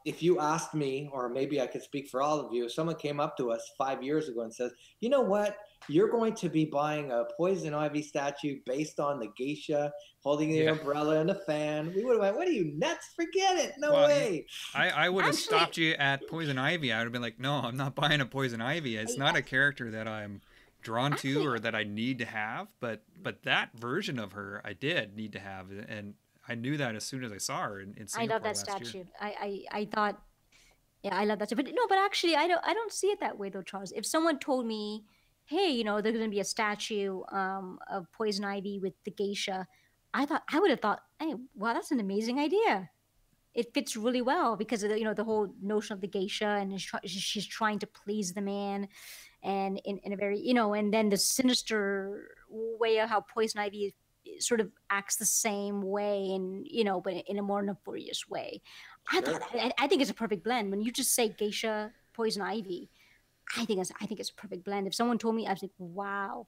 If you asked me, or maybe I could speak for all of you, if someone came up to us 5 years ago and says, you know what, you're going to be buying a poison ivy statue based on the geisha holding the umbrella and the fan, we would have went, what are you, nuts? Forget it. No way. I would have stopped you at poison ivy. I would have been like, no, I'm not buying a poison ivy. It's not a character that I'm drawn to or that I need to have, but that version of her I did need to have, and I knew that as soon as I saw her in Singapore. I love that statue. I thought, I love that statue. But actually, I don't see it that way though, Charles. If someone told me, hey, there's going to be a statue of poison ivy with the geisha, I would have thought, hey, wow, that's an amazing idea. It fits really well because of the whole notion of the geisha, and she's trying to please the man, and in a very and then the sinister way of how poison ivy sort of acts the same way, and but in a more nefarious way. I think it's a perfect blend. When you just say geisha poison ivy, I think it's a perfect blend. If someone told me, I was like, wow.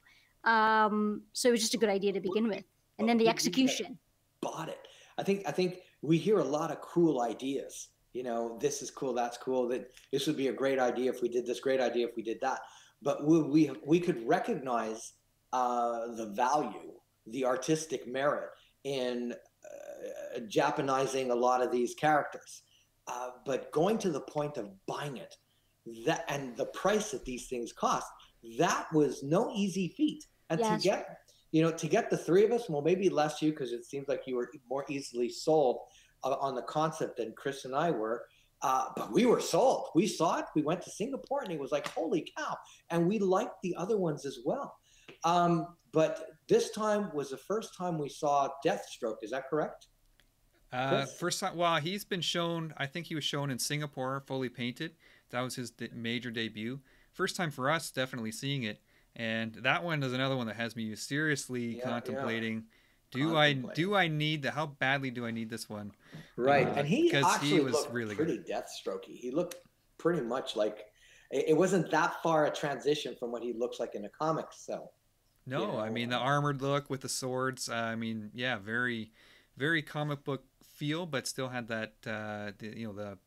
So it was just a good idea to begin with, and then the execution. Bought it. I think we hear a lot of cool ideas. This is cool, that's cool. That this would be a great idea if we did this. Great idea if we did that. But we could recognize the value, the artistic merit in Japanizing a lot of these characters, but going to the point of buying it, and the price that these things cost, that was no easy feat. And to get the three of us, well, maybe less you, because it seems like you were more easily sold on the concept than Chris and I were. But we were sold. We saw it. We went to Singapore, and it was like, holy cow! And we liked the other ones as well. But this time was the first time we saw Deathstroke. Is that correct? First time. Well, he's been shown. I think he was shown in Singapore, fully painted. That was his major debut. First time for us, definitely seeing it. And that one is another one that has me seriously contemplating. Do I need that? How badly do I need this one? Right. And he actually looked really pretty Deathstrokey. He looked pretty much like it wasn't that far a transition from what he looks like in the comics. So. No, I mean the armored look with the swords. Very, very comic book feel, but still had that the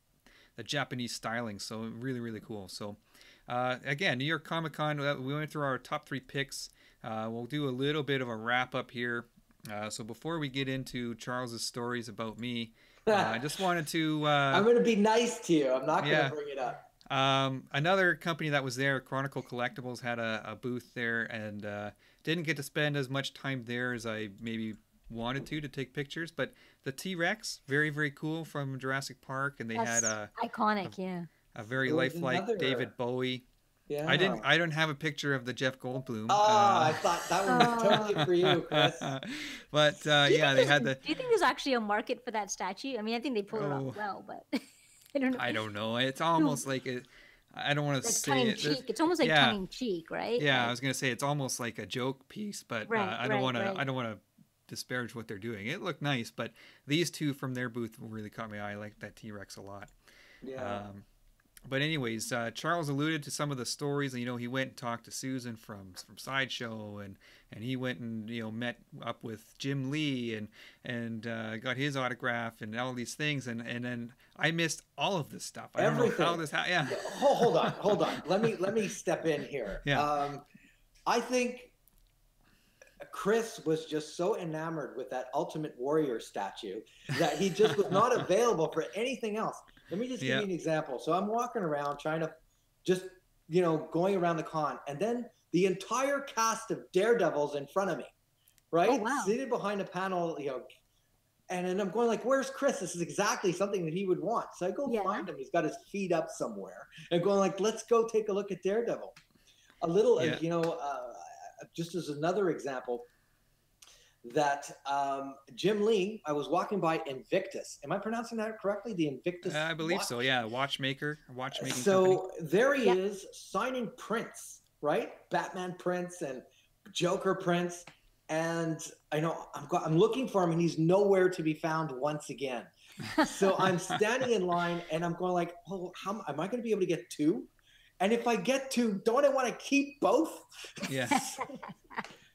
Japanese styling. So really, really cool. So again, New York Comic Con. We went through our top 3 picks. We'll do a little bit of a wrap up here. So before we get into Charles's stories about me, I just wanted to. I'm going to be nice to you. I'm not going to bring it up. Another company that was there, Chronicle Collectibles, had a booth there, and didn't get to spend as much time there as I maybe wanted to take pictures. But the T-Rex, very, very cool, from Jurassic Park, and they had iconic, a very lifelike David Bowie. Yeah. I don't have a picture of the Jeff Goldblum. I thought that one was totally for you, Chris. But they had the. Do you think there's actually a market for that statue? I mean, I think they pulled it off well, but I don't know. I don't know. It's almost like it. I don't want to say it. It's almost like tongue in cheek, right? Yeah, I was gonna say it's almost like a joke piece, but I don't want to disparage what they're doing. It looked nice, but these two from their booth really caught my eye. I like that T-Rex a lot. Yeah. But anyways, Charles alluded to some of the stories. He went and talked to Susan from Sideshow, and he went and met up with Jim Lee and got his autograph and all these things. And then I missed all of this stuff. I don't know how this happened. Yeah. Hold on. Let me step in here. Yeah. I think Chris was just so enamored with that Ultimate Warrior statue that he just was not available for anything else. Let me just give you an example. So I'm walking around trying to just going around the con, and then the entire cast of Daredevils in front of me, right? Oh, wow. Seated behind a panel, and then I'm going like, where's Chris? This is exactly something that he would want. So I go find him. He's got his feet up somewhere. And going like, let's go take a look at Daredevil. A little, just as another example, that Jim Lee, I was walking by Invictus. Am I pronouncing that correctly? The Invictus I believe so, yeah. Watchmaking so company. There he is signing prints, right? Batman prints and Joker prints. And I know I'm looking for him, and he's nowhere to be found once again. So I'm standing in line, and I'm going like, oh, how am I going to be able to get two? And if I get two, don't I want to keep both? Yes.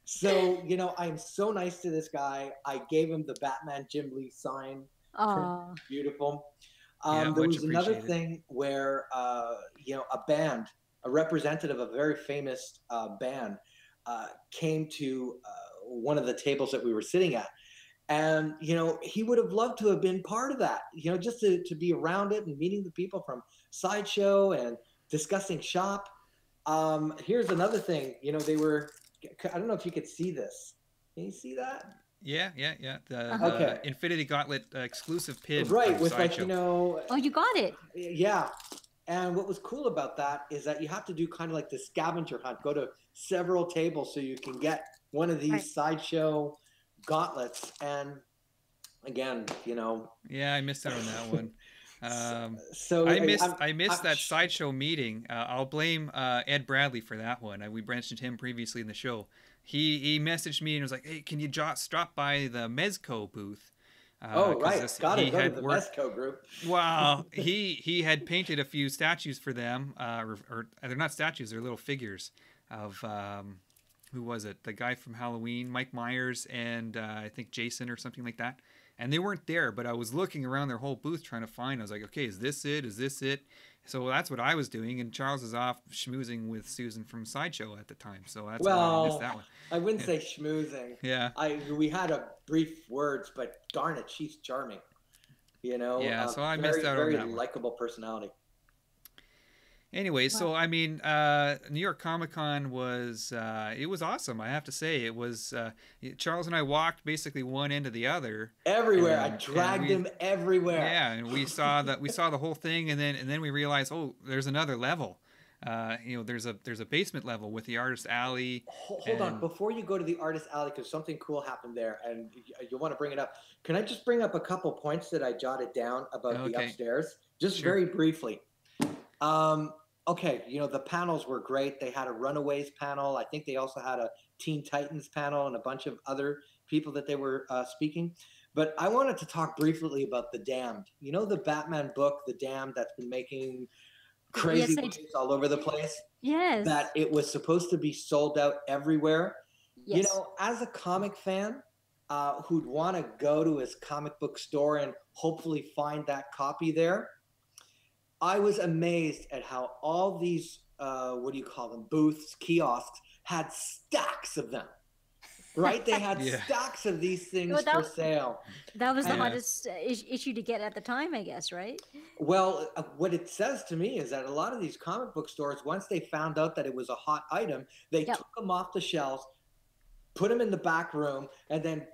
So, I'm so nice to this guy. I gave him the Batman Jim Lee sign. Oh, Beautiful. Yeah, there was another thing where, a band, a representative of a very famous band, came to one of the tables that we were sitting at. And, he would have loved to have been part of that, just to be around it and meeting the people from Sideshow and discussing shop. Here's another thing, they were, I don't know if you could see this. Can you see that? Yeah. The Infinity Gauntlet exclusive pin. Right, with Sideshow. Oh, you got it. Yeah. And what was cool about that is that you have to do kind of like the scavenger hunt, go to several tables so you can get one of these Sideshow gauntlets. And again, Yeah, I missed out on that one. So I missed that Sideshow meeting. I'll blame Ed Bradley for that one. We mentioned him previously in the show. He messaged me and was like, "Hey, can you stop by the Mezco booth?" Right, got to go to the Mezco group. Wow, he had painted a few statues for them, or they're not statues; they're little figures of who was it? The guy from Halloween, Mike Myers, and I think Jason or something like that. And they weren't there, but I was looking around their whole booth trying to find. I was like, okay, is this it? Is this it? So that's what I was doing, and Charles is off schmoozing with Susan from Sideshow at the time. So that's why I missed that one. I wouldn't say schmoozing. Yeah. We had a brief words, but darn it, she's charming. Yeah, so I missed out on that one. Very likable personality. Anyway, so I mean, New York Comic Con was it was awesome. I have to say, it was. Charles and I walked basically one end to the other. Everywhere, I dragged him everywhere. Yeah, and we saw the whole thing, and then we realized, oh, there's another level. There's a basement level with the artist alley. Hold on, before you go to the artist alley, because something cool happened there, and you want to bring it up. Can I just bring up a couple points that I jotted down about the upstairs, just very briefly? Okay, the panels were great. They had a Runaways panel. I think they also had a Teen Titans panel and a bunch of other people that they were speaking. But I wanted to talk briefly about The Damned. The Batman book, The Damned, that's been making crazy waves all over the place. Yes. That it was supposed to be sold out everywhere. Yes. As a comic fan who'd want to go to his comic book store and hopefully find that copy there, I was amazed at how all these, booths, kiosks, had stacks of them, right? They had stacks of these things for sale. That was the hottest issue to get at the time, I guess, right? Well, what it says to me is that a lot of these comic book stores, once they found out that it was a hot item, they took them off the shelves, put them in the back room, and then,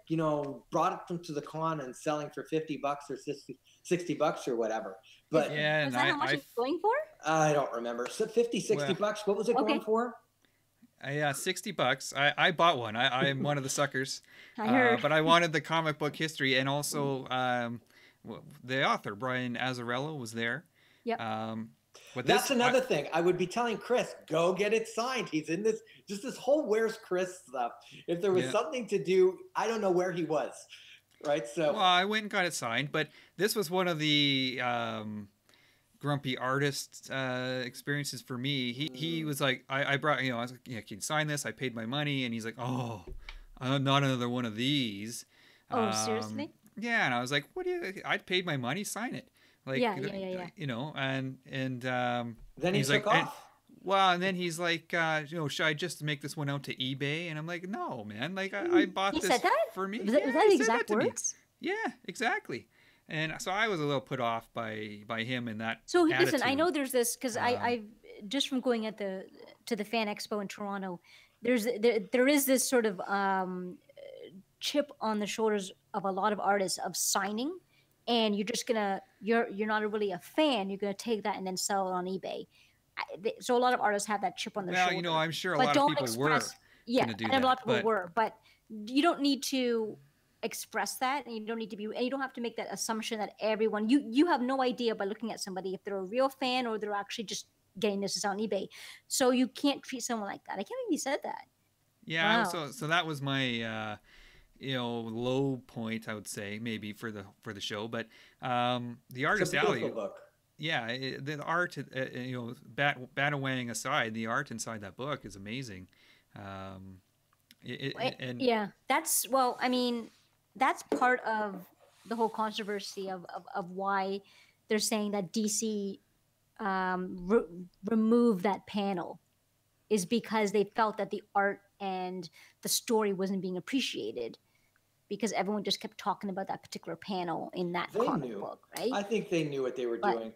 brought them to the con and selling for $50 or $60 or whatever. But was that how much it's going for? I don't remember. So $50-$60. What was it going for? Yeah, $60. I bought one. I'm one of the suckers. I heard. But I wanted the comic book history, and also the author Brian Azzarello was there. Yep. But that's another thing. I would be telling Chris, go get it signed. He's in this whole "Where's Chris" stuff. If there was something to do, I don't know where he was. Right. So. Well, I went and got it signed, but this was one of the grumpy artist experiences for me. He was like, I brought, I was like, yeah, can you sign this? I paid my money, and he's like, oh, not another one of these. Oh, seriously? Yeah, and I was like, what do you? I paid my money, sign it. Like, yeah. And then he took off. And then he's like, should I just make this one out to eBay? And I'm like, no, man. Like, I bought this said that? for me. Was that the exact words? Yeah, exactly. And so I was a little put off by him and that. So attitude. listen, I know there's this because just from going to the fan expo in Toronto, there is this sort of chip on the shoulders of a lot of artists of signing, and you're not really a fan. You're gonna take that and then sell it on eBay. So a lot of artists have that chip on their Well, shoulder. you know, I'm sure a but lot of don't people express, were Yeah, going to do and a that. lot of people But were, but you don't need to express that, and you don't need to be, and you don't have to make that assumption that everyone, you have no idea by looking at somebody if they're a real fan or they're actually just getting this on eBay. So you can't treat someone like that. I can't believe you said that. yeah, Wow. so that was my you know, low point, I would say, maybe for the show. But the It's artist a alley, beautiful book. yeah, the art, you know, Batawang aside, the art inside that book is amazing. Um, and Yeah, I mean, that's part of the whole controversy of why they're saying that DC removed that panel is because they felt that the art and the story wasn't being appreciated because everyone just kept talking about that particular panel in that They comic knew. book, right? I think they knew what they were But doing.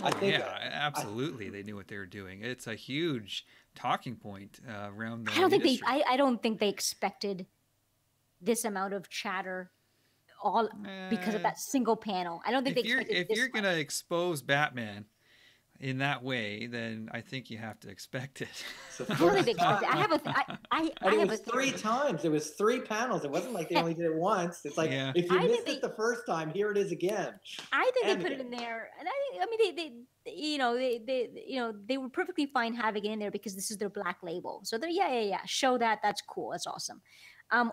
I think. yeah, absolutely, they knew what they were doing. It's a huge talking point around the I don't think industry. I don't think they expected this amount of chatter all because of Uh, that single panel. I don't think they expected if this you're much. gonna expose Batman in that way, then I think you have to expect it. It's the I don't think first they expected. time. I have a I And it have was a three theory. times. It was three panels. It wasn't like they only did it once. It's like Yeah. if you I think missed they it the first time, here it is again. I think And they put it again. in there, and I mean they were perfectly fine having it in there because this is their black label. So they're yeah, show that, that's cool, that's awesome.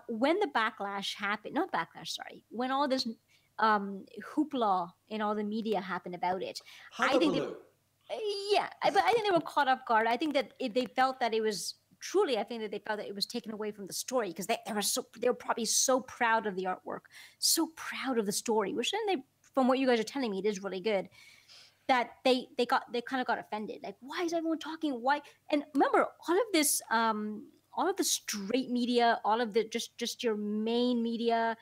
When the backlash happened, not backlash, sorry, when all this hoopla in all the media happened about it, I think they Hullabaloo. but I think they were caught off guard. I think that they felt that it was truly. I think that they felt that it was taken away from the story because they were probably so proud of the artwork, so proud of the story. Which then from what you guys are telling me, it is really good. That they kind of got offended. Like, why is everyone talking? Why? And remember, all of the straight media, all of the just your main media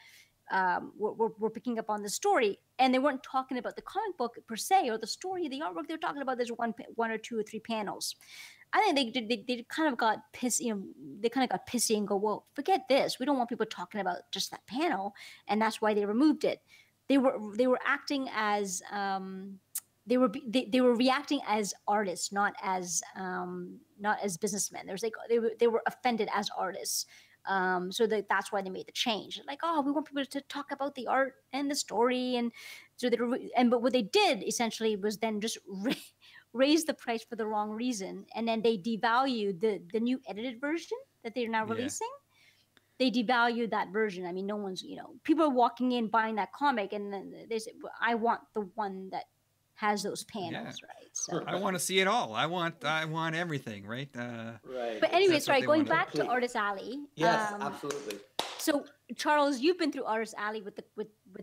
were picking up on the story, and they weren't talking about the comic book per se or the story of the artwork. They were talking about this one or two or three panels. I think they kind of got pissed. They kind of got pissy and go, well, forget this. We don't want people talking about just that panel, and that's why they removed it. They were acting as they were reacting as artists, not as businessmen. There's like they were offended as artists. So that's why they made the change. Like, oh, we want people to talk about the art and the story, and so but what they did essentially was then just raise the price for the wrong reason, and then they devalued the new edited version that they're now Yeah. releasing. They devalued that version. I mean, no one's people are walking in buying that comic, and then they say, well, I want the one that has those panels, right? So. I want to see it all. I want everything, right? Right. But anyway, That's what sorry, they going wanted. back to Complete. Artist Alley. Yes, absolutely. So Charles, you've been through Artist Alley with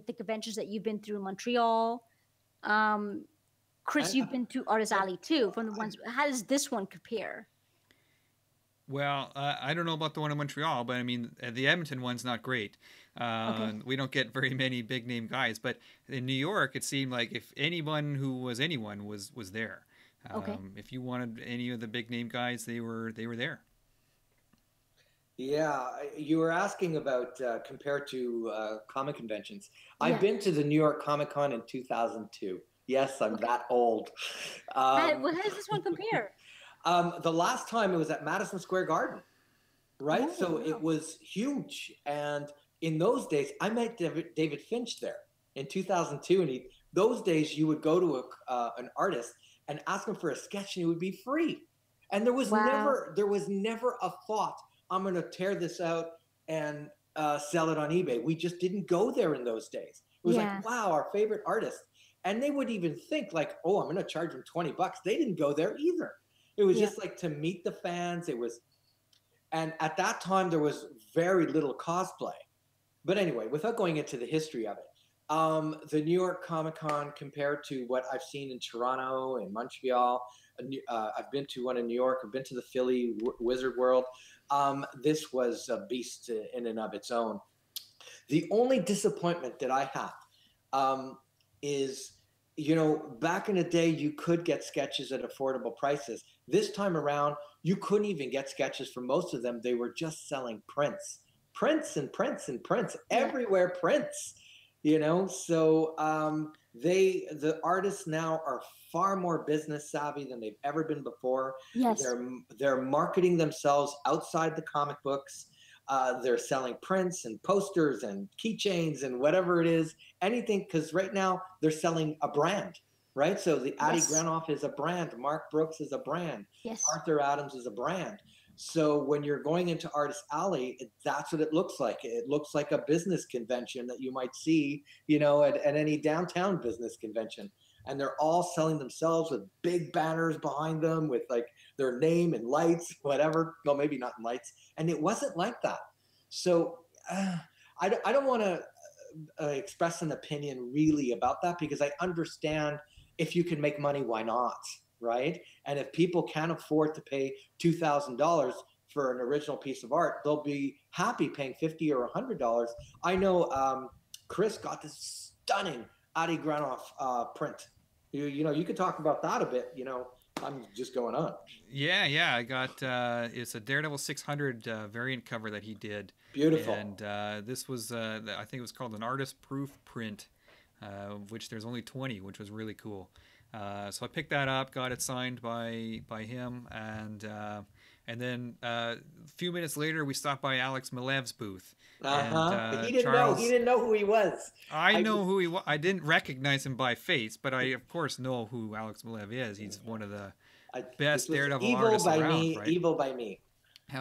the conventions that you've been through in Montreal. Chris, I- you've been through Artist Alley too. From the ones, how does this one compare? Well, I don't know about the one in Montreal, but I mean, the Edmonton one's not great. We don't get very many big name guys, but in New York, it seemed like if anyone who was anyone was there. Okay. If you wanted any of the big name guys, they were there. Yeah, you were asking about compared to comic conventions. I've Yeah. been to the New York Comic Con in 2002. Yes, I'm Okay. that old. How does this one compare? The last time it was at Madison Square Garden, right? Oh, So wow. it was huge. And in those days, I met David Finch there in 2002. And those days, you would go to an artist and ask him for a sketch, and it would be free. And there was Wow. never a thought, I'm going to tear this out and sell it on eBay. We just didn't go there in those days. It was Yeah. like, wow, our favorite artist. And they would even think like, oh, I'm going to charge them $20. They didn't go there either. It was Yeah. just like to meet the fans. And at that time there was very little cosplay. But anyway, without going into the history of it, the New York Comic Con compared to what I've seen in Toronto and Montreal, I've been to one in New York. I've been to the Philly Wizard World. This was a beast in and of its own. The only disappointment that I have is you know, back in the day, you could get sketches at affordable prices. This time around, you couldn't even get sketches for most of them. They were just selling prints, prints and prints and prints, Yeah. everywhere prints, you know. So the artists now are far more business savvy than they've ever been before. Yes. They're marketing themselves outside the comic books. They're selling prints and posters and keychains and whatever it is, anything, because right now they're selling a brand, right? So the Adi Yes. Granoff is a brand, Mark Brooks is a brand, Yes. Arthur Adams is a brand. So when you're going into Artist Alley, that's what it looks like. It looks like a business convention that you might see, you know, at any downtown business convention. And they're all selling themselves with big banners behind them with like their name and lights, whatever. No, maybe not in lights. And it wasn't like that. So I don't want to express an opinion really about that, because I understand if you can make money, why not? Right? And if people can't afford to pay $2,000 for an original piece of art, they'll be happy paying $50 or $100. I know Chris got this stunning Adi Granoff print. You know, you could talk about that a bit. You know, I'm just going on. Yeah, I got it's a Daredevil 600 variant cover that he did. Beautiful. And this was I think it was called an artist proof print, which there's only 20, which was really cool. So I picked that up, got it signed by him, and then a few minutes later we stopped by Alex Milev's booth. And, he Charles, didn't know who he was. I know who he was. I didn't recognize him by face, but I of course know who Alex Milev is. He's one of the best Daredevil artists around, right? Evil by me.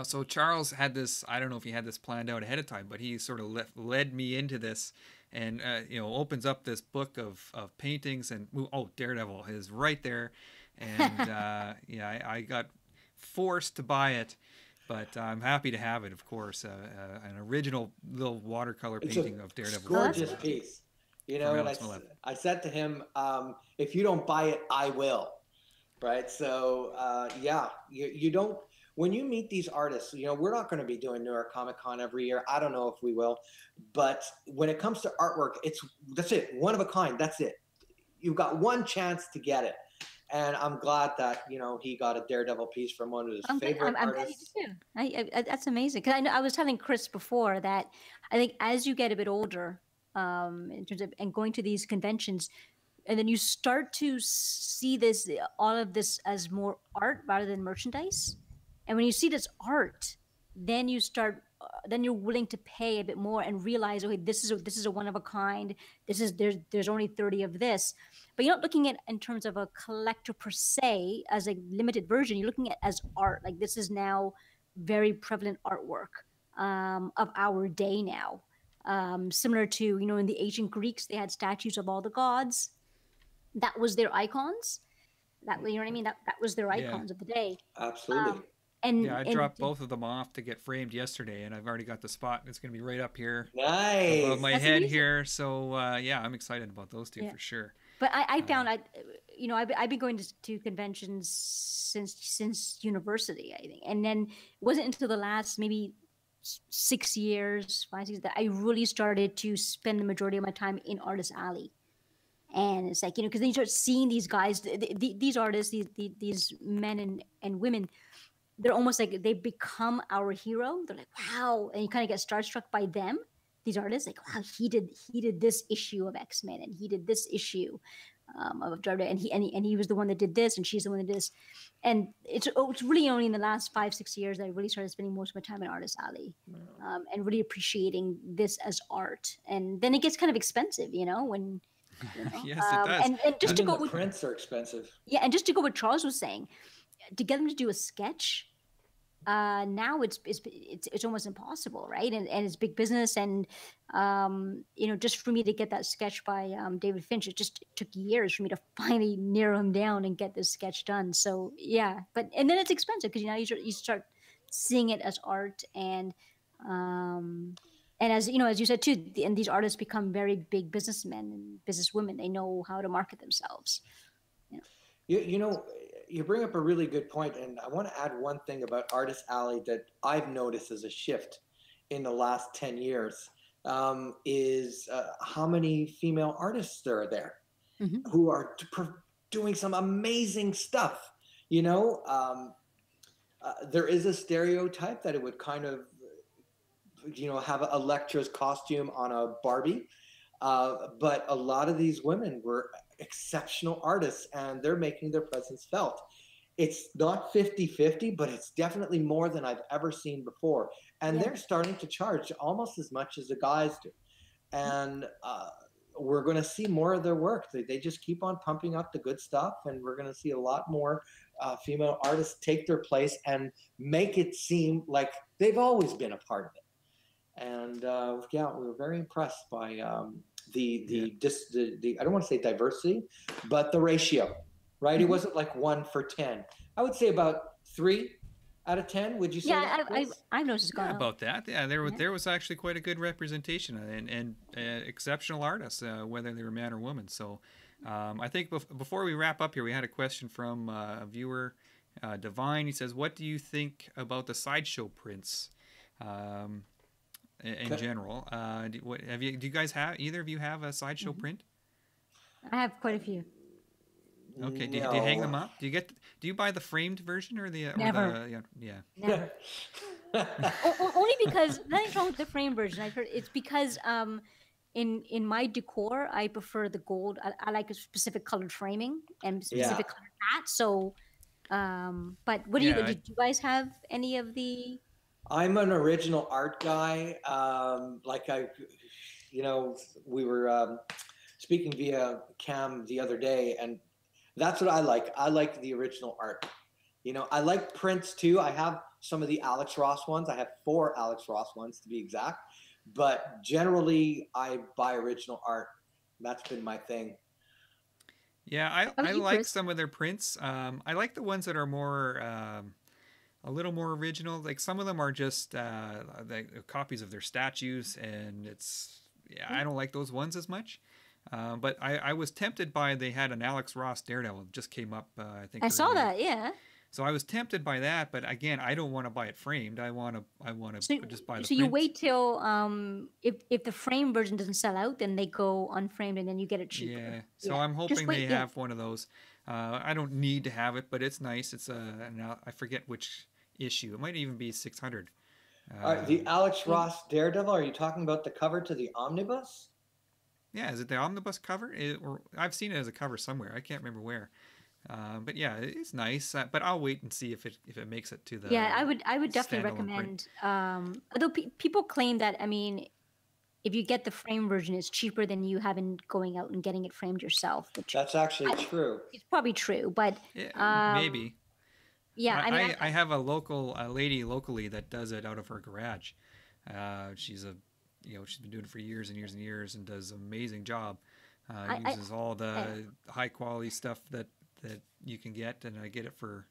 So Charles had this, I don't know if he had this planned out ahead of time, but he sort of led me into this, and opens up this book of paintings, and Daredevil is right there. And I got forced to buy it, but I'm happy to have it, of course. An original little watercolor painting of Daredevil. Gorgeous piece. You know, and I said to him, if you don't buy it, I will. Right. So, you don't, when you meet these artists, you know, we're not going to be doing New York Comic Con every year. I don't know if we will, but when it comes to artwork, that's it. One of a kind. That's it. You've got one chance to get it. And I'm glad that, you know, he got a Daredevil piece from one of his favorite artists. I'm glad too. That's amazing. Because I was telling Chris before that I think as you get a bit older, in terms of and going to these conventions, and then you start to see all of this as more art rather than merchandise. And when you see this art, then you're willing to pay a bit more and realize, okay, this is a one of a kind. There's only 30 of this. But you're not looking at in terms of a collector per se as a limited version. You're looking at as art. Like this is now very prevalent artwork of our day now. Similar to, you know, in the ancient Greeks, they had statues of all the gods. That was their icons. You know what I mean? That was their icons of the day. Absolutely. I dropped both of them off to get framed yesterday, and I've already got the spot. It's going to be right up here, nice, above my head here. So I'm excited about those two for sure. But I found I've been going to conventions since university, I think, and then it wasn't until the last maybe 6 years, 5 years, that I really started to spend the majority of my time in Artist Alley. And it's like, you know, because then you start seeing these guys, these artists, these men and women, they're almost like they become our hero. They're like, wow. And you kind of get starstruck by them, these artists, like, wow, he did this issue of X-Men, and he did this issue of Jordan, and he was the one that did this, and she's the one that did this. And it's really only in the last 5-6 years that I really started spending most of my time in Artist Alley, and really appreciating this as art. And then it gets kind of expensive, you know, when yes, it does. And just to go with prints are expensive. Yeah, and just to go with Charles was saying, to get them to do a sketch, now it's almost impossible, right? And it's big business, and you know, just for me to get that sketch by David Finch, it just took years for me to finally narrow him down and get this sketch done. So yeah, and then it's expensive because, you know, you start seeing it as art, and as you know, as you said too, and these artists become very big businessmen and businesswomen. They know how to market themselves. You know, you bring up a really good point, and I want to add one thing about Artist Alley that I've noticed as a shift in the last 10 years, is how many female artists there are there. who are doing some amazing stuff. You know, there is a stereotype that it would kind of, you know, have Elektra's costume on a Barbie. But a lot of these women were exceptional artists, and they're making their presence felt. It's not 50-50, but it's definitely more than I've ever seen before. And they're starting to charge almost as much as the guys do. And we're going to see more of their work. They just keep on pumping up the good stuff, and we're going to see a lot more female artists take their place and make it seem like they've always been a part of it. And yeah, we were very impressed by the I don't want to say diversity, but the ratio, right? It wasn't like 1 for 10. I would say about 3 out of 10. Would you say? Yeah, I've noticed about that. Yeah, there was actually quite a good representation and exceptional artists, whether they were man or woman. So I think before we wrap up here, we had a question from a viewer, Divine. He says, "What do you think about the sideshow prints?" In general, do you guys have, either of you have a sideshow print? I have quite a few. Okay, do you hang them up? Do you buy the framed version or the Never. Never. Only because nothing's wrong with the frame version. I've heard it's because in my decor I prefer the gold. I like a specific colored framing and specific colored hats. So, but what do you do? You guys have any of the? I'm an original art guy. We were speaking via cam the other day, and that's what I like. I like the original art. You know, I like prints too. I have some of the Alex Ross ones. I have 4 Alex Ross ones to be exact. But generally, I buy original art. That's been my thing. Yeah, I like some of their prints. I like the ones that are more. A little more original. Like some of them are just copies of their statues, and I don't like those ones as much. But I was tempted by, they had an Alex Ross Daredevil just came up. I think I saw that. Yeah. So I was tempted by that, but again, I don't want to buy it framed. I want to just buy the. So you wait till if the frame version doesn't sell out, then they go unframed, and then you get it cheaper. Yeah. So I'm hoping they have one of those. I don't need to have it, but it's nice. It's I forget which issue. It might even be 600. The Alex Ross Daredevil, are you talking about the cover to the omnibus? Yeah, is it the omnibus cover? I've seen it as a cover somewhere. I can't remember where. But yeah, it's nice. But I'll wait and see if it makes it to the. Yeah, I would definitely recommend. Although people claim that, I mean, if you get the frame version, it's cheaper than you having going out and getting it framed yourself. That's actually true. It's probably true, but maybe. Yeah, I have a lady locally that does it out of her garage. She's been doing it for years and years and years and does an amazing job. Uses all the high quality stuff that you can get, and I get it for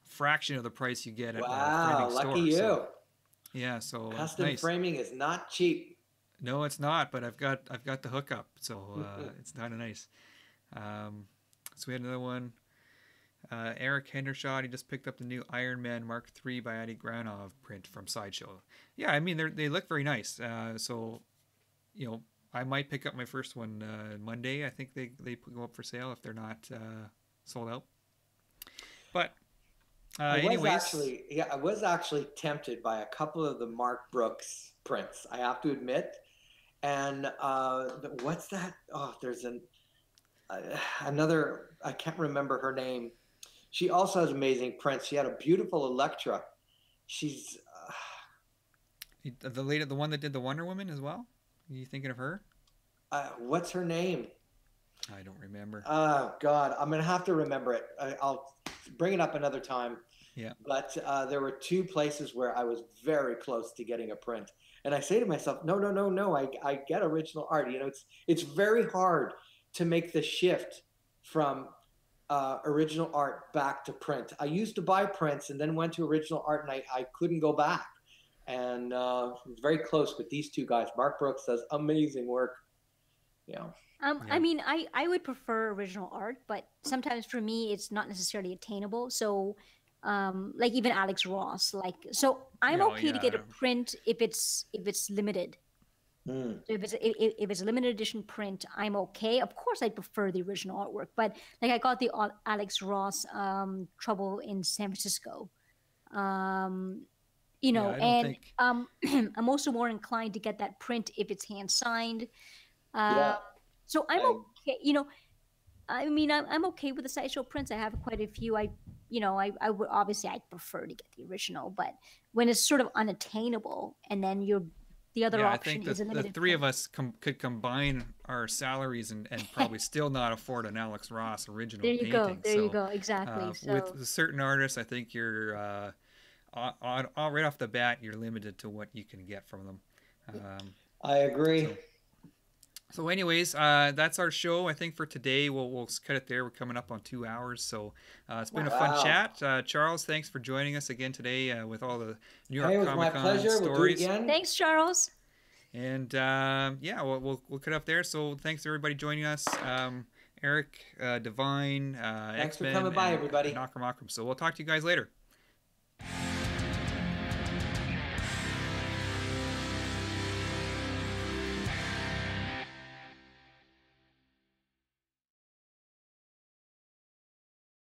a fraction of the price you get at a framing store. Wow, lucky you. So, yeah, so custom framing is not cheap. No, it's not, but I've got the hookup, so it's kind of nice. So we had another one. Eric Hendershot, he just picked up the new Iron Man Mark III by Adi Granov print from Sideshow. Yeah, I mean, they look very nice. So, you know, I might pick up my first one Monday. I think they go up for sale if they're not sold out. But I was actually tempted by a couple of the Mark Brooks prints, I have to admit. And what's that? Oh, there's another, I can't remember her name. She also has amazing prints. She had a beautiful Elektra. She's the one that did the Wonder Woman as well. Are you thinking of her? What's her name? I don't remember. Oh God, I'm gonna have to remember it. I'll bring it up another time. Yeah. But there were 2 places where I was very close to getting a print, and I say to myself, no. I get original art. You know, it's very hard to make the shift from original art back to print. I used to buy prints and then went to original art, and I couldn't go back. And was very close with these 2 guys. Mark Brooks does amazing work. Yeah. I mean, I would prefer original art, but sometimes for me, it's not necessarily attainable. So, like even Alex Ross, so I'm okay to get a print if it's limited. Mm. So if it's a limited edition print, I'm okay. Of course, I prefer the original artwork, but like I got the Alex Ross Trouble in San Francisco, you Yeah, know, I don't and think. I'm also more inclined to get that print if it's hand signed. Yeah. So I'm I, okay. You know, I mean, I'm okay with the Sideshow prints. I have quite a few. I would obviously I prefer to get the original, but when it's sort of unattainable, and then the other Yeah, I option think is a the limited three of print. us could combine our salaries and probably still not afford an Alex Ross original There you go. painting. There you So, go. Exactly. So with certain artists, I think you're right off the bat, you're limited to what you can get from them. Um, I agree. so anyways, that's our show. I think for today, we'll cut it there. We're coming up on 2 hours, so it's been a fun Wow. chat. Charles, thanks for joining us again today with all the New Hey, York it was my Comic Con pleasure. We'll do it stories. again. thanks, Charles. And yeah, we'll cut up there. So thanks to everybody joining us. Eric, Divine, Thanks for X-Men, coming by, and everybody. Nakram Akram. So we'll talk to you guys later.